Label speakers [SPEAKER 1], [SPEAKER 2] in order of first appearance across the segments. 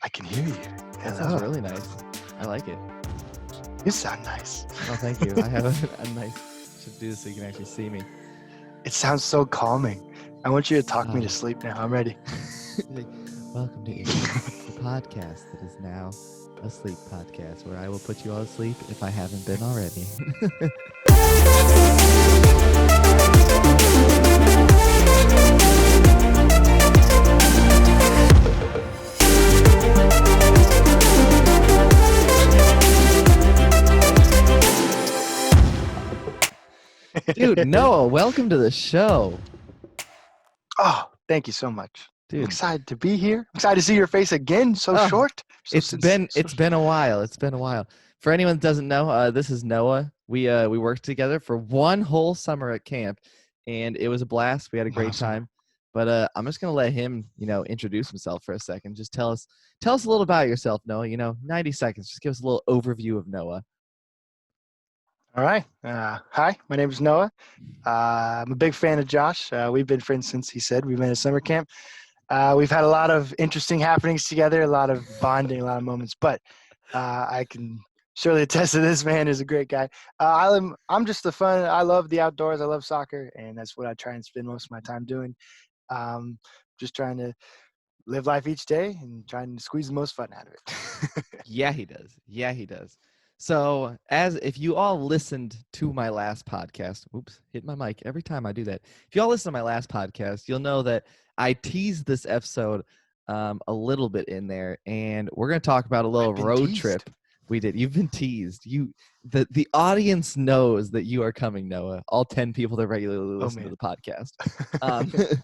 [SPEAKER 1] I can hear you.
[SPEAKER 2] That
[SPEAKER 1] Hello.
[SPEAKER 2] sounds really nice. I like it.
[SPEAKER 1] You sound nice.
[SPEAKER 2] Oh, thank you. I have a nice. Should do this so you can actually see me.
[SPEAKER 1] It sounds so calming. I want you to talk me to
[SPEAKER 2] Ah.
[SPEAKER 1] sleep now. I'm ready.
[SPEAKER 2] Like, welcome to Estes, the podcast that is now a sleep podcast where I will put you all to sleep if I haven't been already. Dude, Noah, welcome to the show.
[SPEAKER 1] Oh, thank you so much.
[SPEAKER 2] Dude.
[SPEAKER 1] I'm excited to be here. I'm excited to see your face again. So
[SPEAKER 2] Oh,
[SPEAKER 1] short. So
[SPEAKER 2] It's been a while. It's been a while. For anyone that doesn't know, this is Noah. We worked together for one whole summer at camp, and it was a blast. We had a great time. But I'm just gonna let him, introduce himself for a second. Just tell us a little about yourself, Noah. 90 seconds. Just give us a little overview of Noah.
[SPEAKER 1] All right. Hi, my name is Noah. I'm a big fan of Josh. We've been friends since he said we met at summer camp. We've had a lot of interesting happenings together, a lot of bonding, a lot of moments. But I can surely attest to this man is a great guy. I'm just I love the outdoors. I love soccer, and that's what I try and spend most of my time doing. Just trying to live life each day and trying to squeeze the most fun out of it.
[SPEAKER 2] Yeah, he does. So, if you all listened to my last podcast, hit my mic every time I do that. If you all listen to my last podcast, you'll know that I teased this episode a little bit in there, and we're going to talk about a little road trip we did. You've been teased. The audience knows that you are coming, Noah. All 10 people that regularly listen to the podcast.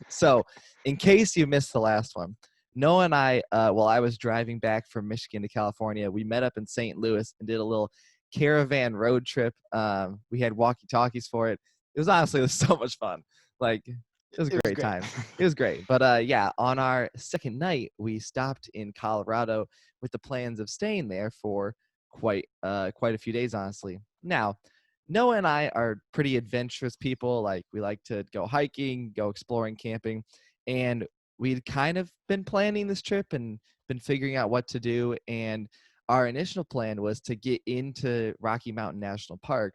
[SPEAKER 2] So, in case you missed the last one, Noah and I, while I was driving back from Michigan to California, we met up in St. Louis and did a little caravan road trip. We had walkie-talkies for it. It was so much fun. It was a great time. It was great. But on our second night, we stopped in Colorado with the plans of staying there for quite a few days, honestly. Now, Noah and I are pretty adventurous people. We like to go hiking, go exploring, camping, and we'd kind of been planning this trip and been figuring out what to do. And our initial plan was to get into Rocky Mountain National Park,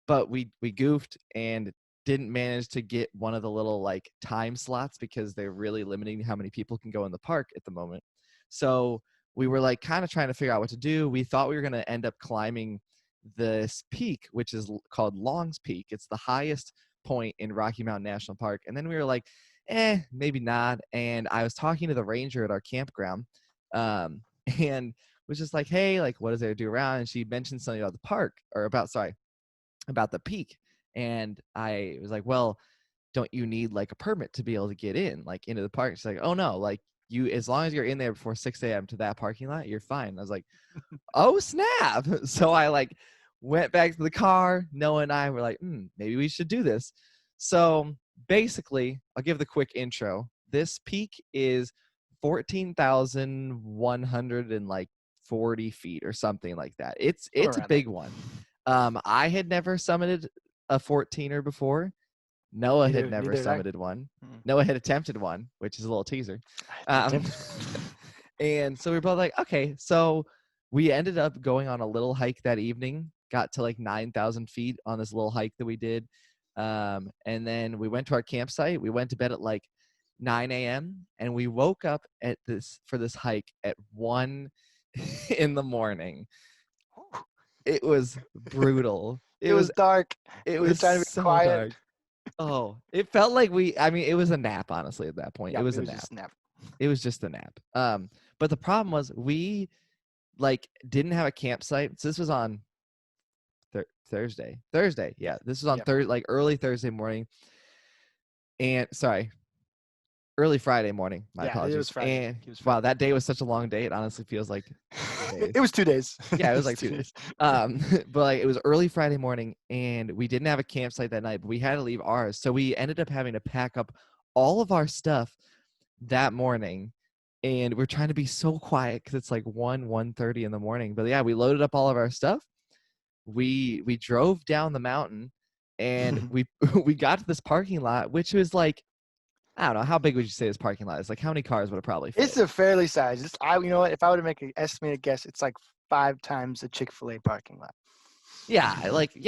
[SPEAKER 2] but we goofed and didn't manage to get one of the little time slots because they're really limiting how many people can go in the park at the moment. So we were kind of trying to figure out what to do. We thought we were going to end up climbing this peak, which is called Long's Peak. It's the highest point in Rocky Mountain National Park. And then we were like, maybe not. And I was talking to the ranger at our campground and was just like, hey, what is there to do around? And she mentioned something about the park about the peak. And I was like, well, don't you need a permit to be able to get in into the park? She's like, oh no, you, as long as you're in there before 6 a.m. to that parking lot, you're fine. I was like, oh snap. So I went back to the car. Noah and I were like, maybe we should do this. So basically, I'll give the quick intro. This peak is 14,140 feet or something like that. It's a big one. I had never summited a 14er before. Noah had never summited one. Noah had attempted one, which is a little teaser. And so we were both like, okay. So we ended up going on a little hike that evening, got to 9,000 feet on this little hike that we did. And then we went to our campsite. We went to bed at 9 a.m. and we woke up for this hike at 1 in the morning. It was brutal.
[SPEAKER 1] It was dark.
[SPEAKER 2] It was
[SPEAKER 1] trying to be
[SPEAKER 2] so
[SPEAKER 1] quiet.
[SPEAKER 2] dark. Oh, it felt like it was a nap, honestly, at that point.
[SPEAKER 1] Yeah,
[SPEAKER 2] it was a nap. It was just a nap. But the problem was we didn't have a campsite. So this was on Thursday. Yeah. This was on early Thursday morning. And early Friday morning. My apologies.
[SPEAKER 1] It was Friday.
[SPEAKER 2] And wow, that day was such a long day. It honestly feels like 2 days.
[SPEAKER 1] It was 2 days.
[SPEAKER 2] Yeah, it was 2 days. But it was early Friday morning, and we didn't have a campsite that night, but we had to leave ours. So we ended up having to pack up all of our stuff that morning, and we're trying to be so quiet because it's 1:30 in the morning. But yeah, we loaded up all of our stuff. We drove down the mountain, and we got to this parking lot, which was I don't know. How big would you say this parking lot is? Like, how many cars would it probably
[SPEAKER 1] It's
[SPEAKER 2] fit?
[SPEAKER 1] a fairly size. You know what? If I were to make an estimated guess, it's like 5 times a Chick-fil-A parking lot.
[SPEAKER 2] Yeah,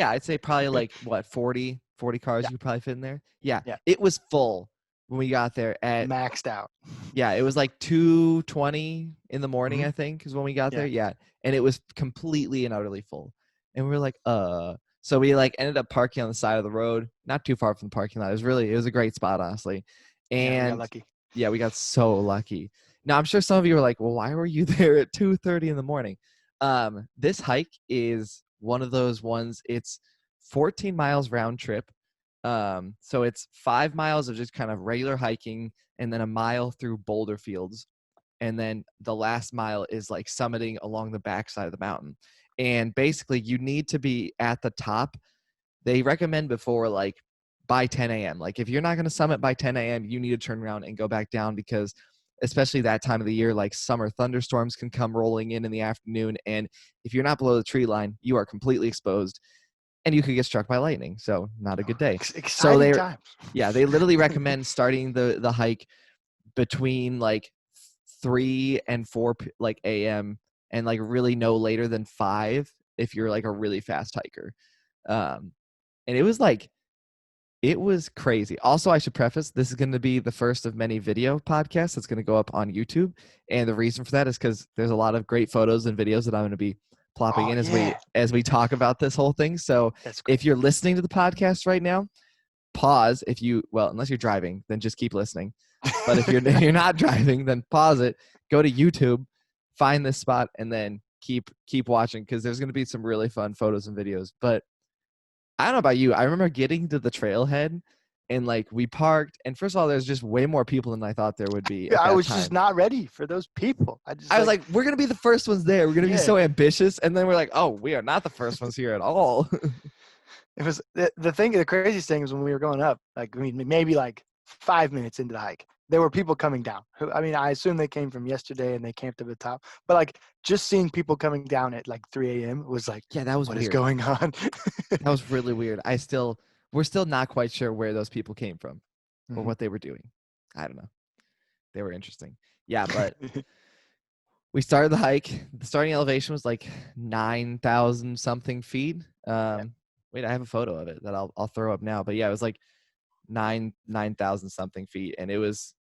[SPEAKER 2] I'd say probably like what, 40 cars
[SPEAKER 1] Yeah,
[SPEAKER 2] you could probably fit in there. Yeah,
[SPEAKER 1] yeah,
[SPEAKER 2] it was full when we got there at
[SPEAKER 1] maxed out.
[SPEAKER 2] yeah, it was like 2:20 in the morning,
[SPEAKER 1] Hmm.
[SPEAKER 2] I think, is when we got there.
[SPEAKER 1] Yeah,
[SPEAKER 2] Yeah, and it was completely and utterly full. And we were like, so we like ended up parking on the side of the road, not too far from the parking lot. It was a great spot, honestly.
[SPEAKER 1] yeah, we got
[SPEAKER 2] And
[SPEAKER 1] lucky.
[SPEAKER 2] yeah, we got so lucky. Now I'm sure some of you were like, well, why were you there at 2:30 in the morning? This hike is one of those ones. It's 14 miles round trip. So it's 5 miles of just kind of regular hiking, and then a mile through boulder fields, and then the last mile is like summiting along the backside of the mountain. And basically, you need to be at the top. They recommend before like by 10 a.m. Like if you're not going to summit by 10 a.m., you need to turn around and go back down, because especially that time of the year, like summer thunderstorms can come rolling in the afternoon, and if you're not below the tree line, you are completely exposed and you could get struck by lightning. So not a good day. So
[SPEAKER 1] Exciting
[SPEAKER 2] they
[SPEAKER 1] times.
[SPEAKER 2] yeah, they literally recommend starting the hike between like 3 and 4 like a.m. and like really no later than 5 if you're like a really fast hiker. Um and it was crazy. Also, I should preface, this is going to be the first of many video podcasts that's going to go up on YouTube. And the reason for that is because there's a lot of great photos and videos that I'm going to be plopping
[SPEAKER 1] Oh
[SPEAKER 2] in
[SPEAKER 1] yeah,
[SPEAKER 2] as we talk about this whole thing. So
[SPEAKER 1] that's great.
[SPEAKER 2] if you're listening to the podcast right now, pause. Unless you're driving, then just keep listening. But if if you're not driving, then pause it, go to YouTube, find this spot, and then keep watching, because there's going to be some really fun photos and videos. But I don't know about you. I remember getting to the trailhead and like we parked, and first of all, there's just way more people than I thought there would be at
[SPEAKER 1] I
[SPEAKER 2] that
[SPEAKER 1] was just
[SPEAKER 2] time.
[SPEAKER 1] not ready for those people. I just
[SPEAKER 2] I was like, we're gonna be the first ones there. We're gonna be
[SPEAKER 1] yeah.
[SPEAKER 2] so ambitious, and then we're like, oh, we are not the first ones here at all.
[SPEAKER 1] It was the thing. The craziest thing is when we were going up. Like I mean, maybe like 5 minutes into the hike, there were people coming down. I mean, I assume they came from yesterday and they camped at the top. But like just seeing people coming down at like 3 a.m. was like,
[SPEAKER 2] Yeah, that was
[SPEAKER 1] what is
[SPEAKER 2] weird.
[SPEAKER 1] going on?
[SPEAKER 2] That was really weird. We're still not quite sure where those people came from or
[SPEAKER 1] Mhm.
[SPEAKER 2] what they were doing. I don't know. They were interesting. Yeah, but we started the hike. The starting elevation was like 9,000 something feet.
[SPEAKER 1] Yeah.
[SPEAKER 2] Wait, I have a photo of it that I'll throw up now. But yeah, it was like 9,000 something feet, and it was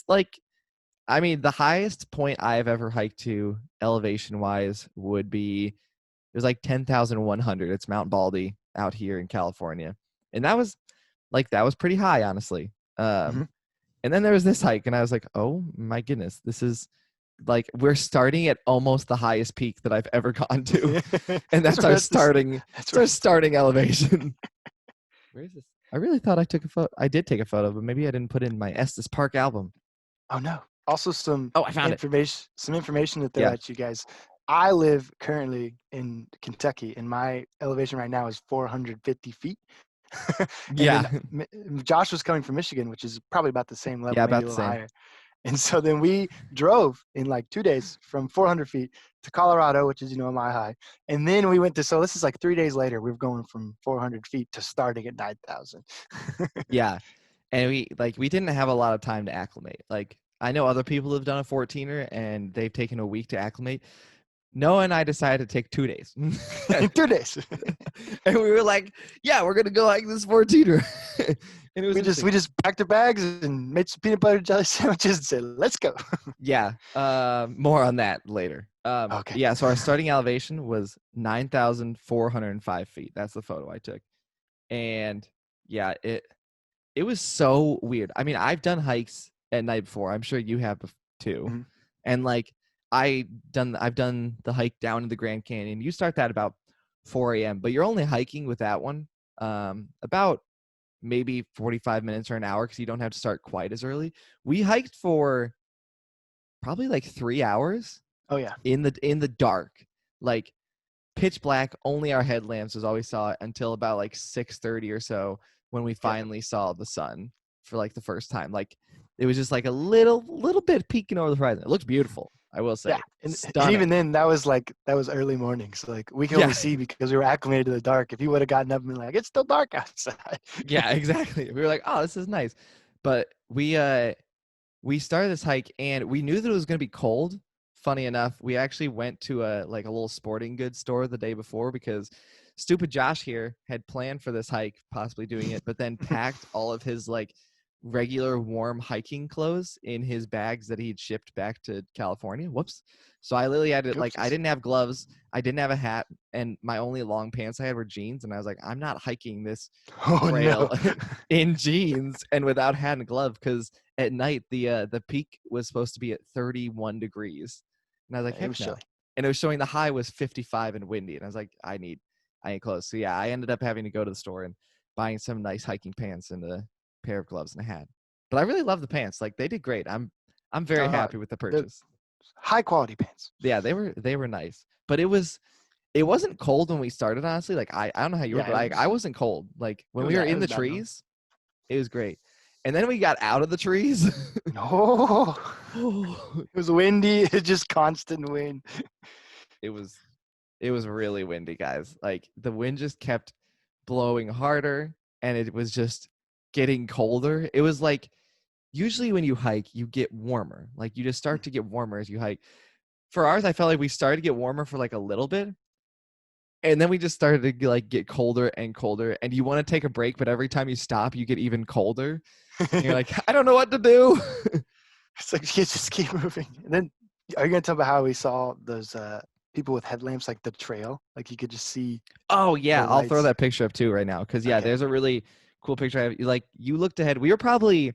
[SPEAKER 2] like, I mean, the highest point I've ever hiked to elevation wise would be, it was like 10,100. It's Mount Baldy out here in California, and that was pretty high, honestly.
[SPEAKER 1] Mhm.
[SPEAKER 2] And then there was this hike, and I was like, oh my goodness, this is like we're starting at almost the highest peak that I've ever gone to, and
[SPEAKER 1] That's
[SPEAKER 2] that's
[SPEAKER 1] where
[SPEAKER 2] our
[SPEAKER 1] it's the,
[SPEAKER 2] starting
[SPEAKER 1] that's
[SPEAKER 2] it's
[SPEAKER 1] where
[SPEAKER 2] our
[SPEAKER 1] it's,
[SPEAKER 2] starting elevation. Where is this? I really thought I took a photo. I did take a photo, but maybe I didn't put it in my Estes Park album.
[SPEAKER 1] oh no. Also
[SPEAKER 2] Oh, I found it.
[SPEAKER 1] some information to throw
[SPEAKER 2] Yeah.
[SPEAKER 1] at you guys. I live currently in Kentucky and my elevation right now is 450 feet. And then
[SPEAKER 2] Yeah.
[SPEAKER 1] Josh was coming from Michigan, which is probably about the same level,
[SPEAKER 2] Yeah,
[SPEAKER 1] maybe
[SPEAKER 2] about
[SPEAKER 1] a
[SPEAKER 2] the
[SPEAKER 1] little
[SPEAKER 2] same.
[SPEAKER 1] higher. And so then we drove in like 2 days from 400 feet to Colorado, which is, a mile high. And then we went so this is like 3 days later, we were going from 400 feet to starting at 9,000.
[SPEAKER 2] Yeah. And we didn't have a lot of time to acclimate. Like I know other people have done a 14er and they've taken a week to acclimate. Noah and I decided to take 2 days.
[SPEAKER 1] In 2 days.
[SPEAKER 2] And we were like, yeah, we're gonna go hike this 14er. And it was
[SPEAKER 1] we just
[SPEAKER 2] interesting.
[SPEAKER 1] we just packed our bags and made some peanut butter jelly sandwiches and said, let's go.
[SPEAKER 2] Yeah. More on that later.
[SPEAKER 1] Okay.
[SPEAKER 2] Yeah, so our starting elevation was 9,405 feet. That's the photo I took. And yeah, it was so weird. I mean, I've done hikes at night before. I'm sure you have too.
[SPEAKER 1] Mhm.
[SPEAKER 2] And like I've done the hike down to the Grand Canyon. You start that about 4 a.m., but you're only hiking with that one about maybe 45 minutes or an hour, because you don't have to start quite as early. We hiked for probably like 3 hours
[SPEAKER 1] Oh, yeah.
[SPEAKER 2] in the dark, like pitch black. Only our headlamps was all we saw until about like 6:30 or so, when we
[SPEAKER 1] Yeah.
[SPEAKER 2] finally saw the sun for like the first time. Like it was just like a little bit peeking over the horizon. It looks beautiful, I will say.
[SPEAKER 1] Yeah. And even
[SPEAKER 2] Stunning.
[SPEAKER 1] then, that was early morning. So, like, we could
[SPEAKER 2] Yeah.
[SPEAKER 1] only see because we were acclimated to the dark. If you would have gotten up and been like, it's still dark outside.
[SPEAKER 2] Yeah, exactly. We were like, oh, this is nice. But we started this hike and we knew that it was going to be cold. Funny enough, we actually went to a little sporting goods store the day before because stupid Josh here had planned for this hike, possibly doing it, but then packed all of his like regular warm hiking clothes in his bags that he'd shipped back to California. Whoops. So I literally had to I
[SPEAKER 1] Oopsies.
[SPEAKER 2] didn't have gloves, I didn't have a hat, and my only long pants I had were jeans, and I was like, I'm not hiking this
[SPEAKER 1] Oh
[SPEAKER 2] trail
[SPEAKER 1] no.
[SPEAKER 2] in jeans and without hat and glove because at night the peak was supposed to be at 31 degrees, and I was like,
[SPEAKER 1] It
[SPEAKER 2] heck
[SPEAKER 1] was
[SPEAKER 2] no.
[SPEAKER 1] chilly.
[SPEAKER 2] And it was showing the high was 55 and windy, and I was like, I ain't close. So yeah, I ended up having to go to the store and buying some nice hiking pants and a pair of gloves and a hat. But I really love the pants. Like they did great. I'm very
[SPEAKER 1] Uh,
[SPEAKER 2] happy with the
[SPEAKER 1] the
[SPEAKER 2] purchase.
[SPEAKER 1] high quality pants.
[SPEAKER 2] Yeah, they were nice. But it wasn't cold when we started, honestly. Like I don't know how you were,
[SPEAKER 1] Yeah,
[SPEAKER 2] but I wasn't cold. Like when we were
[SPEAKER 1] it
[SPEAKER 2] in
[SPEAKER 1] was
[SPEAKER 2] the
[SPEAKER 1] about normal.
[SPEAKER 2] trees, it was great. And then we got out of the trees.
[SPEAKER 1] No.
[SPEAKER 2] Oh,
[SPEAKER 1] It was windy. It's just constant wind.
[SPEAKER 2] it was it was really windy, guys. Like the wind just kept blowing harder and it was just getting colder. It was like usually when you hike, you get warmer. Like you just start to get warmer as you hike. For ours, I felt like we started to get warmer for like a little bit, and then we just started to like get colder and colder. And you want to take a break, but every time you stop, you get even colder. And you're like, I don't know what to do.
[SPEAKER 1] It's like you just keep moving. And then, are you gonna tell about how we saw those people with headlamps, like the trail? Like you could just see
[SPEAKER 2] Oh
[SPEAKER 1] the
[SPEAKER 2] yeah, I'll throw
[SPEAKER 1] lights.
[SPEAKER 2] that picture up too right now because yeah,
[SPEAKER 1] Okay.
[SPEAKER 2] there's a really cool picture. I have. Like you looked ahead. We were probably,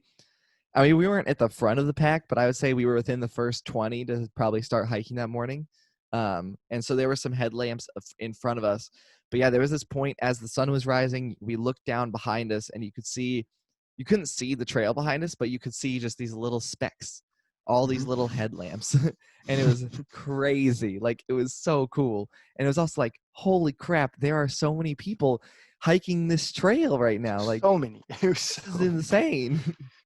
[SPEAKER 2] I mean, we weren't at the front of the pack, but I would say we were within the first 20 to probably start hiking that morning. And so there were some headlamps in front of us. But yeah, there was this point as the sun was rising, we looked down behind us and you couldn't see the trail behind us, but you could see just these little specks, all these little headlamps. And it was crazy. Like it was so cool. And it was also like, holy crap, there are so many people hiking this trail right now. Like
[SPEAKER 1] So many. It was
[SPEAKER 2] this is
[SPEAKER 1] so many.
[SPEAKER 2] insane.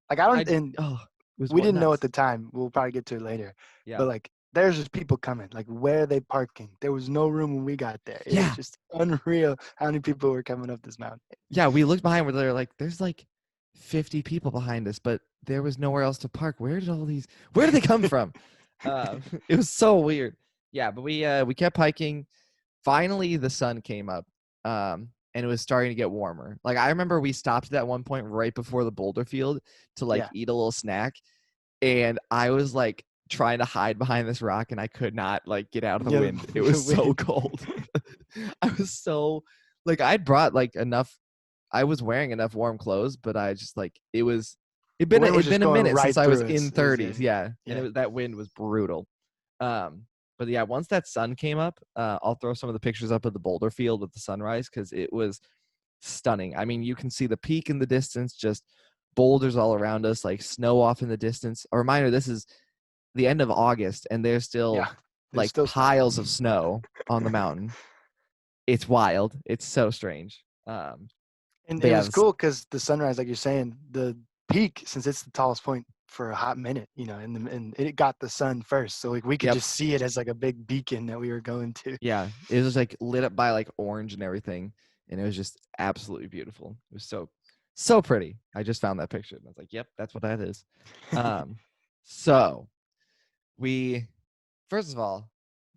[SPEAKER 1] Like I
[SPEAKER 2] I
[SPEAKER 1] don't, and
[SPEAKER 2] oh, it was
[SPEAKER 1] we
[SPEAKER 2] what
[SPEAKER 1] didn't know at
[SPEAKER 2] nuts.
[SPEAKER 1] the time. We'll probably get to it later.
[SPEAKER 2] Yeah.
[SPEAKER 1] But like, there's just people coming. Like, where are they parking? There was no room when we got there. It was
[SPEAKER 2] Yeah.
[SPEAKER 1] just unreal how many people were coming up this mountain.
[SPEAKER 2] Yeah, we looked behind where they're like, there's like 50 people behind us, but there was nowhere else to park. Where did they come from? It was so weird. Yeah, but we kept hiking. Finally the sun came up. And it was starting to get warmer. Like I remember we stopped at that one point right before the boulder field to like
[SPEAKER 1] Yeah.
[SPEAKER 2] eat a little snack. And I was like trying to hide behind this rock and I could not like get out of the
[SPEAKER 1] Yeah.
[SPEAKER 2] wind. It was
[SPEAKER 1] The
[SPEAKER 2] so
[SPEAKER 1] wind.
[SPEAKER 2] cold. I was so like I'd brought like enough, I was wearing enough warm clothes, but I just like
[SPEAKER 1] The wind was
[SPEAKER 2] it'd
[SPEAKER 1] just
[SPEAKER 2] been a
[SPEAKER 1] going
[SPEAKER 2] minute
[SPEAKER 1] right
[SPEAKER 2] since I was
[SPEAKER 1] through
[SPEAKER 2] in
[SPEAKER 1] us. It was, yeah.
[SPEAKER 2] 30s, yeah. And
[SPEAKER 1] Yeah.
[SPEAKER 2] that wind was brutal. But yeah, once that sun came up, I'll throw some of the pictures up of the boulder field with the sunrise because it was stunning. I mean, you can see the peak in the distance, just boulders all around us, like snow off in the distance. A reminder, this is the end of August and there's still
[SPEAKER 1] Yeah. There's
[SPEAKER 2] like
[SPEAKER 1] still snow.
[SPEAKER 2] piles of snow on the mountain. It's wild. It's so strange.
[SPEAKER 1] And
[SPEAKER 2] But
[SPEAKER 1] it
[SPEAKER 2] yeah,
[SPEAKER 1] was cool because the sunrise, like you're saying, the peak, since it's the tallest point for a hot minute, and it got the sun first. So like we could
[SPEAKER 2] yep.
[SPEAKER 1] just see it as like a big beacon that we were going to.
[SPEAKER 2] Yeah, it was like lit up by like orange and everything, and it was just absolutely beautiful. It was so pretty. I just found that picture and I was like, "Yep, that's what that is." So we first of all,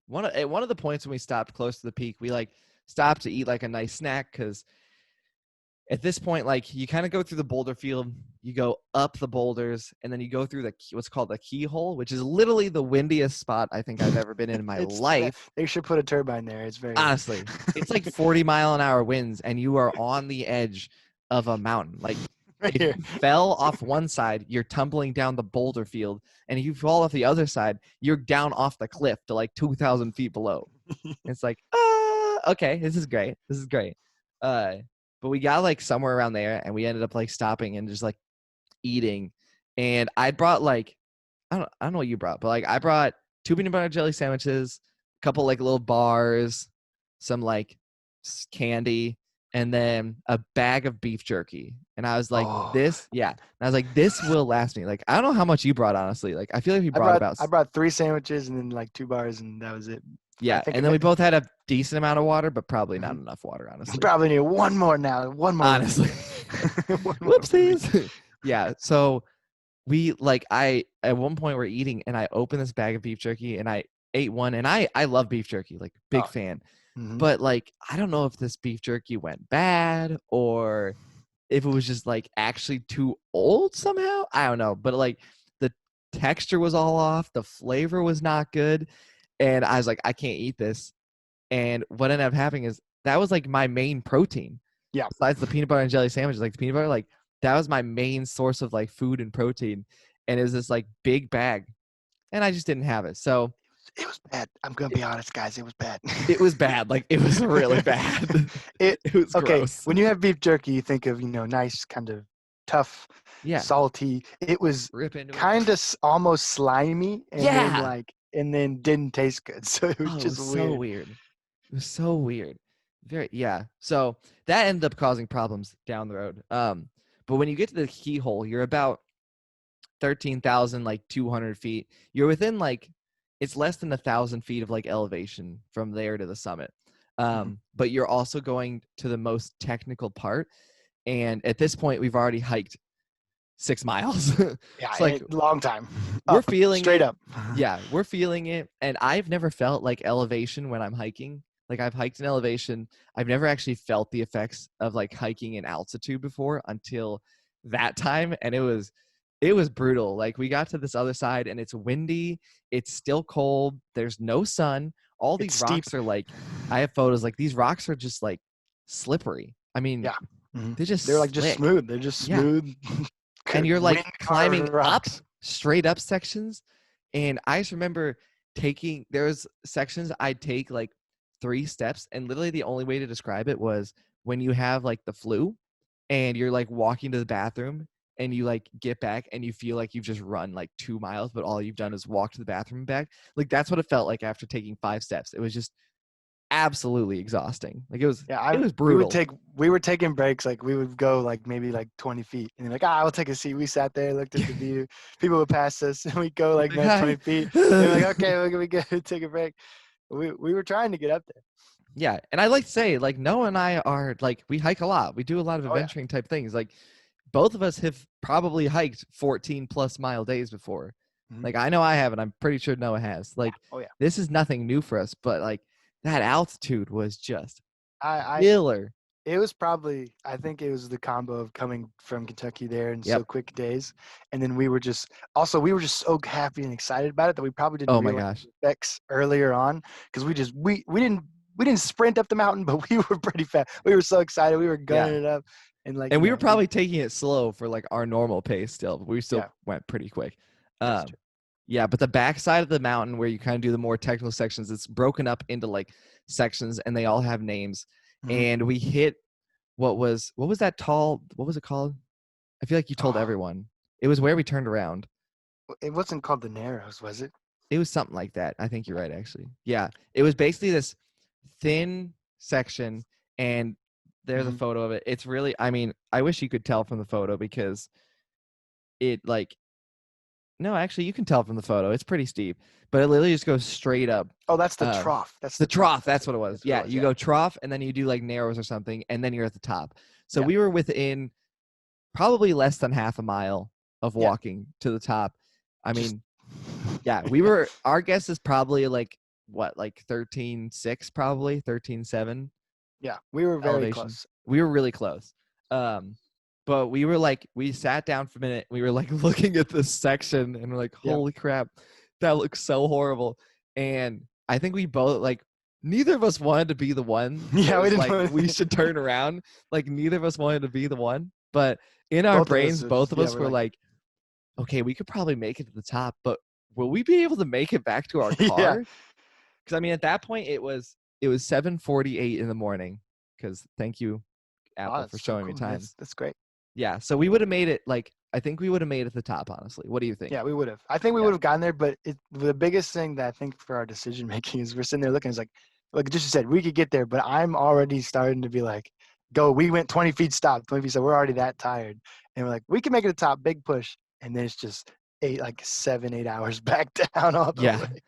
[SPEAKER 2] one of the points when we stopped close to the peak, we like stopped to eat like a nice snack because at this point, like you kind of go through the boulder field, you go up the boulders, and then you go through what's called the keyhole, which is literally the windiest spot I think I've ever been in my life.
[SPEAKER 1] They should put a turbine there. It's very windy.
[SPEAKER 2] Honestly, it's like 40-mile-an-hour winds, and you are on the edge of a mountain. Like
[SPEAKER 1] Right
[SPEAKER 2] if
[SPEAKER 1] here.
[SPEAKER 2] you fell off one side, you're tumbling down the boulder field, and if you fall off the other side, you're down off the cliff to like 2,000 feet below. It's like, okay, this is great. This is great. Uh, but we got like somewhere around there, and we ended up like stopping and just like eating. And I brought like, I don't know what you brought, but like I brought 2 peanut butter jelly sandwiches, a couple like little bars, some like candy, and then a bag of beef jerky. And I was like,
[SPEAKER 1] Oh,
[SPEAKER 2] this, yeah. And I was like, this will last me. Like, I don't know how much you brought, honestly. Like, I feel like you
[SPEAKER 1] I
[SPEAKER 2] brought
[SPEAKER 1] brought
[SPEAKER 2] about,
[SPEAKER 1] I brought 3 sandwiches and then like 2 bars and that was it. I
[SPEAKER 2] yeah.
[SPEAKER 1] think
[SPEAKER 2] And then we both had a decent amount of water, but probably not enough water,
[SPEAKER 1] I
[SPEAKER 2] honestly.
[SPEAKER 1] probably need one more now. One more.
[SPEAKER 2] Honestly.
[SPEAKER 1] One more.
[SPEAKER 2] Whoopsies. Yeah. So we like I at one point we're eating and I opened this bag of beef jerky and I ate one and I love beef jerky, like big
[SPEAKER 1] Oh,
[SPEAKER 2] fan.
[SPEAKER 1] hmm
[SPEAKER 2] But like I don't know if this beef jerky went bad or if it was just like actually too old somehow. I don't know. But like the texture was all off, the flavor was not good. And I was like, I can't eat this. And what ended up happening is that was like my main protein.
[SPEAKER 1] yeah.
[SPEAKER 2] Besides the peanut butter and jelly sandwiches, like the peanut butter, like that was my main source of like food and protein. And it was this like big bag. And I just didn't have it. So
[SPEAKER 1] It was bad. I'm gonna be honest, guys. It was bad.
[SPEAKER 2] it was bad. Like it was really bad.
[SPEAKER 1] it
[SPEAKER 2] It was
[SPEAKER 1] okay.
[SPEAKER 2] gross.
[SPEAKER 1] When you have beef jerky, you think of nice kind of tough,
[SPEAKER 2] Yeah.
[SPEAKER 1] salty. It was
[SPEAKER 2] Rip into it.
[SPEAKER 1] kind of almost slimy,
[SPEAKER 2] Yeah.
[SPEAKER 1] and then didn't taste good. So it was
[SPEAKER 2] Oh, it
[SPEAKER 1] just
[SPEAKER 2] was so
[SPEAKER 1] weird.
[SPEAKER 2] weird. It was so weird. Very yeah. So that ended up causing problems down the road. But when you get to the keyhole, you're about 13,000 like 200 feet. You're within like it's less than 1,000 feet of like elevation from there to the summit.
[SPEAKER 1] Mhm.
[SPEAKER 2] But you're also going to the most technical part. And at this point, we've already hiked 6 miles.
[SPEAKER 1] Yeah,
[SPEAKER 2] It's like
[SPEAKER 1] long time.
[SPEAKER 2] we're
[SPEAKER 1] Up,
[SPEAKER 2] feeling
[SPEAKER 1] straight
[SPEAKER 2] it.
[SPEAKER 1] up.
[SPEAKER 2] Yeah, we're feeling it. And I've never felt like elevation when I'm hiking. Like I've hiked in elevation. I've never actually felt the effects of like hiking in altitude before until that time. And it was brutal. Like we got to this other side and it's windy. It's still cold. There's no sun. All
[SPEAKER 1] It's
[SPEAKER 2] these
[SPEAKER 1] steep.
[SPEAKER 2] rocks are like, I have photos like these rocks are just like slippery. I mean,
[SPEAKER 1] Yeah. Mhm.
[SPEAKER 2] they're
[SPEAKER 1] They're
[SPEAKER 2] just
[SPEAKER 1] like just
[SPEAKER 2] slick.
[SPEAKER 1] smooth. They're just
[SPEAKER 2] Yeah.
[SPEAKER 1] smooth,
[SPEAKER 2] And you're
[SPEAKER 1] wind
[SPEAKER 2] like
[SPEAKER 1] carved
[SPEAKER 2] climbing up
[SPEAKER 1] rocks.
[SPEAKER 2] straight up sections. And I just remember there's sections I'd take like 3 steps. And literally the only way to describe it was when you have like the flu and you're like walking to the bathroom and you like get back and you feel like you've just run like 2 miles, but all you've done is walk to the bathroom and back. Like that's what it felt like after taking 5 steps. It was just absolutely exhausting. Like
[SPEAKER 1] Yeah,
[SPEAKER 2] it was brutal.
[SPEAKER 1] we were taking breaks. Like we would go like maybe like 20 feet, and like I'll take a seat. We sat there, looked at the view. People would pass us, and we'd go like
[SPEAKER 2] Like,
[SPEAKER 1] another 20
[SPEAKER 2] hi.
[SPEAKER 1] feet. And we're like, okay, we're gonna go take a break. We were trying to get up there.
[SPEAKER 2] Yeah, and I like to say, like Noah and I are like we hike a lot. We do a lot of
[SPEAKER 1] Oh yeah.
[SPEAKER 2] adventuring type things. Like both of us have probably hiked 14 plus mile days before.
[SPEAKER 1] Mhm.
[SPEAKER 2] Like I know I haven't. I'm pretty sure Noah has.
[SPEAKER 1] Yeah.
[SPEAKER 2] Like
[SPEAKER 1] Oh yeah.
[SPEAKER 2] this is nothing new for us, but like that altitude was just
[SPEAKER 1] I
[SPEAKER 2] killer.
[SPEAKER 1] It was probably, I think it was the combo of coming from Kentucky there in
[SPEAKER 2] Yep.
[SPEAKER 1] so quick days. And then we were just so happy and excited about it that we probably didn't
[SPEAKER 2] Oh my
[SPEAKER 1] realize
[SPEAKER 2] gosh.
[SPEAKER 1] the effects earlier on because we didn't sprint up the mountain, but we were pretty fast. We were so excited. We were
[SPEAKER 2] Yeah.
[SPEAKER 1] gunning it up. And like,
[SPEAKER 2] And we were probably taking it slow for like our normal pace still, but we still
[SPEAKER 1] yeah,
[SPEAKER 2] went pretty quick.
[SPEAKER 1] that's
[SPEAKER 2] Um
[SPEAKER 1] true.
[SPEAKER 2] yeah, but the backside of the mountain where you kind of do the more technical sections, it's broken up into like sections and they all have names.
[SPEAKER 1] Mhm.
[SPEAKER 2] And we hit what was that tall? What was it called? I feel like you told
[SPEAKER 1] Oh,
[SPEAKER 2] everyone. It was where we turned around.
[SPEAKER 1] it wasn't called the Narrows, was it?
[SPEAKER 2] It was something like that. I think you're
[SPEAKER 1] Yeah.
[SPEAKER 2] right, actually. Yeah, it was basically this thin section, and there's a
[SPEAKER 1] Mhm.
[SPEAKER 2] photo of it. It's really, I mean, I wish you could tell from the photo because it like no, actually, you can tell from the photo. It's pretty steep, but it literally just goes straight up.
[SPEAKER 1] Oh, that's the
[SPEAKER 2] Uh,
[SPEAKER 1] trough. That's
[SPEAKER 2] the
[SPEAKER 1] the trough.
[SPEAKER 2] trough. That's what it was.
[SPEAKER 1] That's what
[SPEAKER 2] Yeah,
[SPEAKER 1] it was.
[SPEAKER 2] you
[SPEAKER 1] Yeah.
[SPEAKER 2] go trough, and then you do like narrows or something, and then you're at the top. So
[SPEAKER 1] Yeah.
[SPEAKER 2] we were within probably less than half a mile of
[SPEAKER 1] Yeah.
[SPEAKER 2] walking to the top. I
[SPEAKER 1] Just
[SPEAKER 2] mean, yeah, our guess is probably like what, like 13.6, probably 13.7
[SPEAKER 1] yeah, we were very
[SPEAKER 2] elevation.
[SPEAKER 1] close.
[SPEAKER 2] We were really close. But we were like, we sat down for a minute. We were like looking at this section and we're like,
[SPEAKER 1] Yeah.
[SPEAKER 2] holy crap, that looks so horrible. And I think we both like, neither of us wanted to be the one that
[SPEAKER 1] Yeah, we
[SPEAKER 2] was
[SPEAKER 1] didn't
[SPEAKER 2] like,
[SPEAKER 1] know
[SPEAKER 2] we
[SPEAKER 1] anything.
[SPEAKER 2] should turn around. Like neither of us wanted to be the one. But in our
[SPEAKER 1] Both of us
[SPEAKER 2] brains,
[SPEAKER 1] was,
[SPEAKER 2] both of
[SPEAKER 1] yeah,
[SPEAKER 2] us
[SPEAKER 1] we're
[SPEAKER 2] were
[SPEAKER 1] like,
[SPEAKER 2] like, okay, we could probably make it to the top, but will we be able to make it back to our
[SPEAKER 1] yeah.
[SPEAKER 2] car? Because I mean, at that point, it was 7:48 in the morning. Because thank you,
[SPEAKER 1] Oh,
[SPEAKER 2] Apple, for
[SPEAKER 1] that's so
[SPEAKER 2] showing me
[SPEAKER 1] cool.
[SPEAKER 2] time.
[SPEAKER 1] That's great.
[SPEAKER 2] Yeah, so we would have made it. Like I think we would have made it to the top. Honestly, what do you think?
[SPEAKER 1] Yeah, we would have. I think we
[SPEAKER 2] Yeah,
[SPEAKER 1] would have gotten there, but the biggest thing that I think for our decision making is we're sitting there looking. It's like just you said, we could get there, but I'm already starting to be like, go. We went 20 feet, stop 20 feet. So we're already that tired, and we're like, we can make it to the top, big push, and then it's just 7, 8 hours back down all the
[SPEAKER 2] yeah,
[SPEAKER 1] way.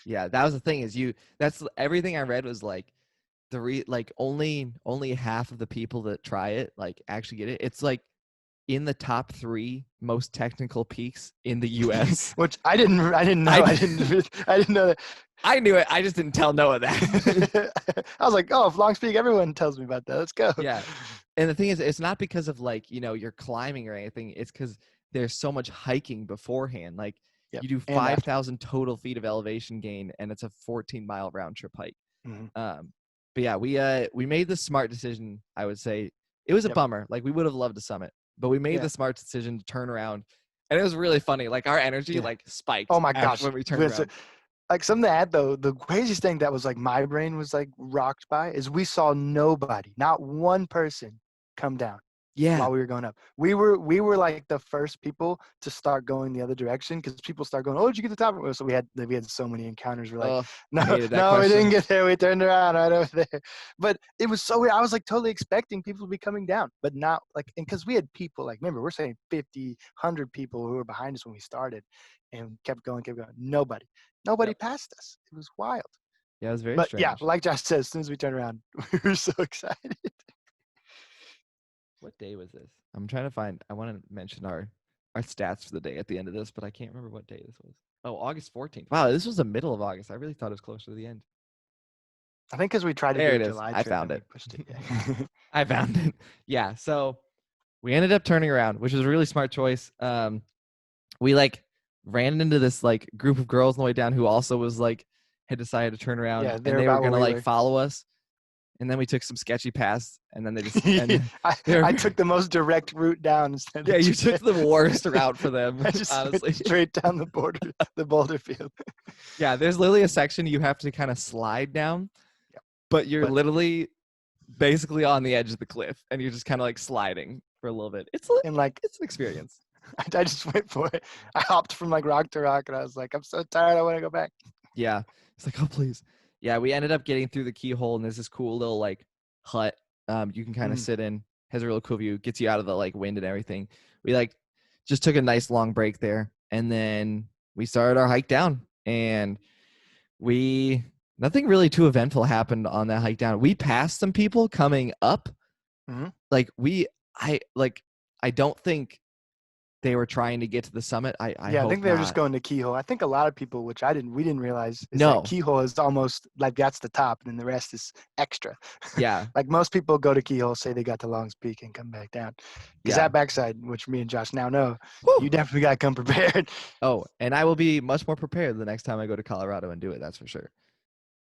[SPEAKER 2] yeah. That was the thing. Is you? That's everything I read was like like only half of the people that try it like actually get it. It's like in the top 3 most technical peaks in the U.S.
[SPEAKER 1] Which I didn't know. I didn't know that.
[SPEAKER 2] I knew it. I just didn't tell Noah that.
[SPEAKER 1] I was like, oh, if Long Peak, everyone tells me about that. Let's go.
[SPEAKER 2] Yeah. And the thing is, it's not because of like, you're climbing or anything. It's because there's so much hiking beforehand. Like
[SPEAKER 1] Yep.
[SPEAKER 2] you do
[SPEAKER 1] And after.
[SPEAKER 2] 5,000 total feet of elevation gain, and it's a 14-mile round trip hike.
[SPEAKER 1] Mhm.
[SPEAKER 2] But yeah, we made the smart decision. I would say it was a
[SPEAKER 1] Yep.
[SPEAKER 2] bummer. Like we would have loved to summit, but we made the smart decision to turn around, and it was really funny. Like our energy like spiked.
[SPEAKER 1] Oh my gosh.
[SPEAKER 2] when we turned around.
[SPEAKER 1] Like something to add though, the craziest thing that was like my brain was like rocked by is we saw nobody, not one person come down
[SPEAKER 2] Yeah.
[SPEAKER 1] while we were going up. We were like the first people to start going the other direction because people start going, oh, did you get to the top? So we had so many encounters. We're like,
[SPEAKER 2] hated that
[SPEAKER 1] no, we
[SPEAKER 2] question.
[SPEAKER 1] didn't get there. We turned around right over there. But it was so weird. I was like totally expecting people to be coming down, but not like, and because we had people like, remember, we're saying 50, 100 people who were behind us when we started and kept going. Nobody
[SPEAKER 2] Yep.
[SPEAKER 1] passed us. It was wild.
[SPEAKER 2] Yeah, it was very
[SPEAKER 1] But
[SPEAKER 2] strange.
[SPEAKER 1] yeah, like Josh said, as soon as we turned around, we were so excited.
[SPEAKER 2] What day was this? I'm trying to find. I want to mention our stats for the day at the end of this, but I can't remember what day this was. Oh, August 14th. Wow, this was the middle of August. I really thought it was closer to the end.
[SPEAKER 1] I think because we tried to
[SPEAKER 2] There
[SPEAKER 1] do
[SPEAKER 2] it
[SPEAKER 1] a
[SPEAKER 2] is.
[SPEAKER 1] July
[SPEAKER 2] I
[SPEAKER 1] trip
[SPEAKER 2] found
[SPEAKER 1] and
[SPEAKER 2] it.
[SPEAKER 1] we pushed it. Yeah.
[SPEAKER 2] I found it. Yeah. So we ended up turning around, which was a really smart choice. We like ran into this like group of girls on the way down who also was like had decided to turn around,
[SPEAKER 1] Yeah,
[SPEAKER 2] and they were gonna like follow us. And then we took some sketchy paths, and then they just.
[SPEAKER 1] I took the most direct route down instead.
[SPEAKER 2] Yeah, you took the worst route for them.
[SPEAKER 1] I just
[SPEAKER 2] honestly,
[SPEAKER 1] went straight down the boulder field.
[SPEAKER 2] Yeah, there's literally a section you have to kind of slide down, but you're literally basically on the edge of the cliff, and you're just kind of like sliding for a little bit. It's an experience.
[SPEAKER 1] I just went for it. I hopped from like rock to rock, and I was like, I'm so tired. I want to go back.
[SPEAKER 2] Yeah, it's like, oh please. Yeah, we ended up getting through the keyhole, and there's this cool little like hut you can kind of sit in. Has a really cool view, gets you out of the like wind and everything. We like just took a nice long break there, and then we started our hike down, and nothing really too eventful happened on that hike down. We passed some people coming up. Like I don't think they were trying to get to the summit. I
[SPEAKER 1] think they were just going to Keyhole. I think a lot of people, which we didn't realize, is
[SPEAKER 2] No.
[SPEAKER 1] that Keyhole is almost like that's the top, and then the rest is extra.
[SPEAKER 2] Yeah.
[SPEAKER 1] Like most people go to Keyhole, say they got to Long's Peak, and come back down. Because that backside, which me and Josh now know, you definitely got to come prepared.
[SPEAKER 2] Oh, and I will be much more prepared the next time I go to Colorado and do it. That's for sure.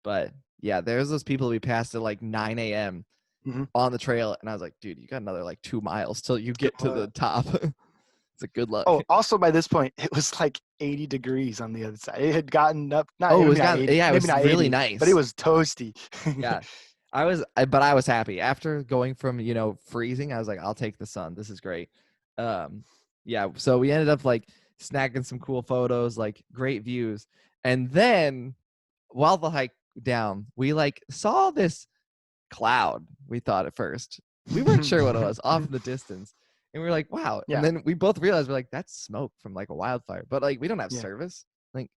[SPEAKER 2] But yeah, there's those people we passed at like 9 a.m. On the trail, and I was like, dude, you got another like 2 miles till you get to the top. It's a good luck.
[SPEAKER 1] Oh, also by this point, it was like 80 degrees on the other side. It had gotten up.
[SPEAKER 2] It was really
[SPEAKER 1] 80,
[SPEAKER 2] nice,
[SPEAKER 1] but it was toasty.
[SPEAKER 2] Yeah, but I was happy after going from freezing. I was like, I'll take the sun. This is great. Yeah. So we ended up like snagging some cool photos, like great views, and then while the hike down, we like saw this cloud. We thought at first we weren't sure what it was off in the distance. And we were like, wow. Yeah. And then we both realized we're like, that's smoke from like a wildfire. But like, we don't have service. Like,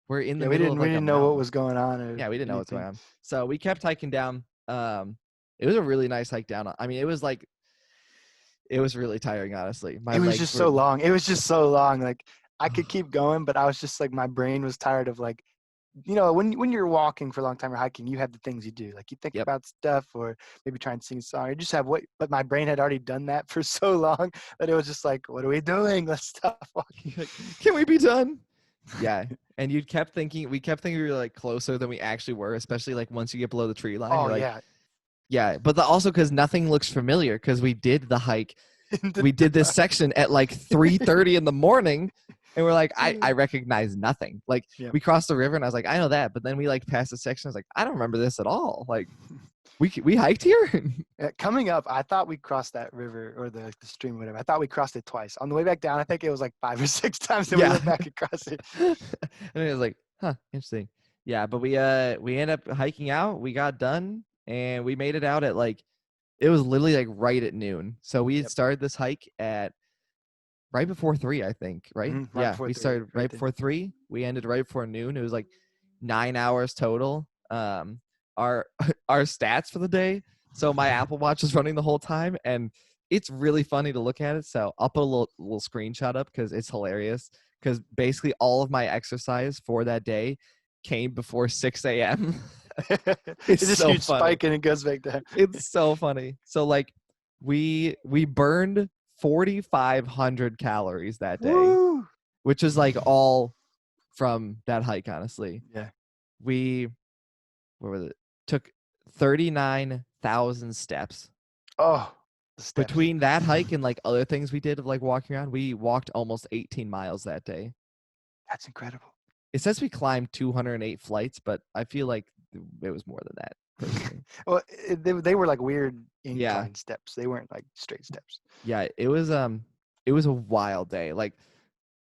[SPEAKER 2] we're in the middle of like
[SPEAKER 1] we didn't know what was going on.
[SPEAKER 2] We didn't know what's going on. So we kept hiking down. It was a really nice hike down. I mean, it was really tiring, honestly.
[SPEAKER 1] It was just so long. It was just so long. Like I could keep going, but I was just like, my brain was tired of like, when you're walking for a long time or hiking, you have the things you do. Like you think about stuff or maybe try and sing a song. You just have but my brain had already done that for so long that it was just like, what are we doing? Let's stop walking.
[SPEAKER 2] Can we be done? Yeah. And we kept thinking we were like closer than we actually were, especially like once you get below the tree line.
[SPEAKER 1] Oh,
[SPEAKER 2] yeah. Yeah. But also because nothing looks familiar because we did the hike. We did this section at like 3:30 in the morning. And we're like, I recognize nothing. Like we crossed the river and I was like, I know that. But then we like passed the section. I was like, I don't remember this at all. Like we hiked here.
[SPEAKER 1] Coming up, I thought we crossed that river or the stream or whatever. I thought we crossed it twice. On the way back down, I think it was like 5 or 6 times that we went back across it.
[SPEAKER 2] And it was like, huh, interesting. Yeah, but we ended up hiking out. We got done and we made it out at like, it was literally like right at noon. So we had started this hike at right before 3, I think, right? We started right before 3. We ended right before noon. It was like 9 hours total. Our stats for the day. So my Apple Watch was running the whole time, and it's really funny to look at it. So I'll put a little screenshot up because it's hilarious. Because basically all of my exercise for that day came before 6 a.m. It's
[SPEAKER 1] It's this
[SPEAKER 2] so
[SPEAKER 1] huge
[SPEAKER 2] funny.
[SPEAKER 1] spike and it goes back down.
[SPEAKER 2] It's so funny. So like we burned 4,500 calories that day,
[SPEAKER 1] Woo!
[SPEAKER 2] which is like all from that hike, honestly.
[SPEAKER 1] Yeah.
[SPEAKER 2] We what was it? Took 39,000 steps.
[SPEAKER 1] Oh, the steps.
[SPEAKER 2] Between that hike and like other things we did of like walking around, we walked almost 18 miles that day.
[SPEAKER 1] That's incredible.
[SPEAKER 2] It says we climbed 208 flights, but I feel like it was more than that, personally.
[SPEAKER 1] Well, they were like weird
[SPEAKER 2] Yeah.
[SPEAKER 1] incline steps. They weren't like straight steps.
[SPEAKER 2] Yeah, it was a wild day. Like,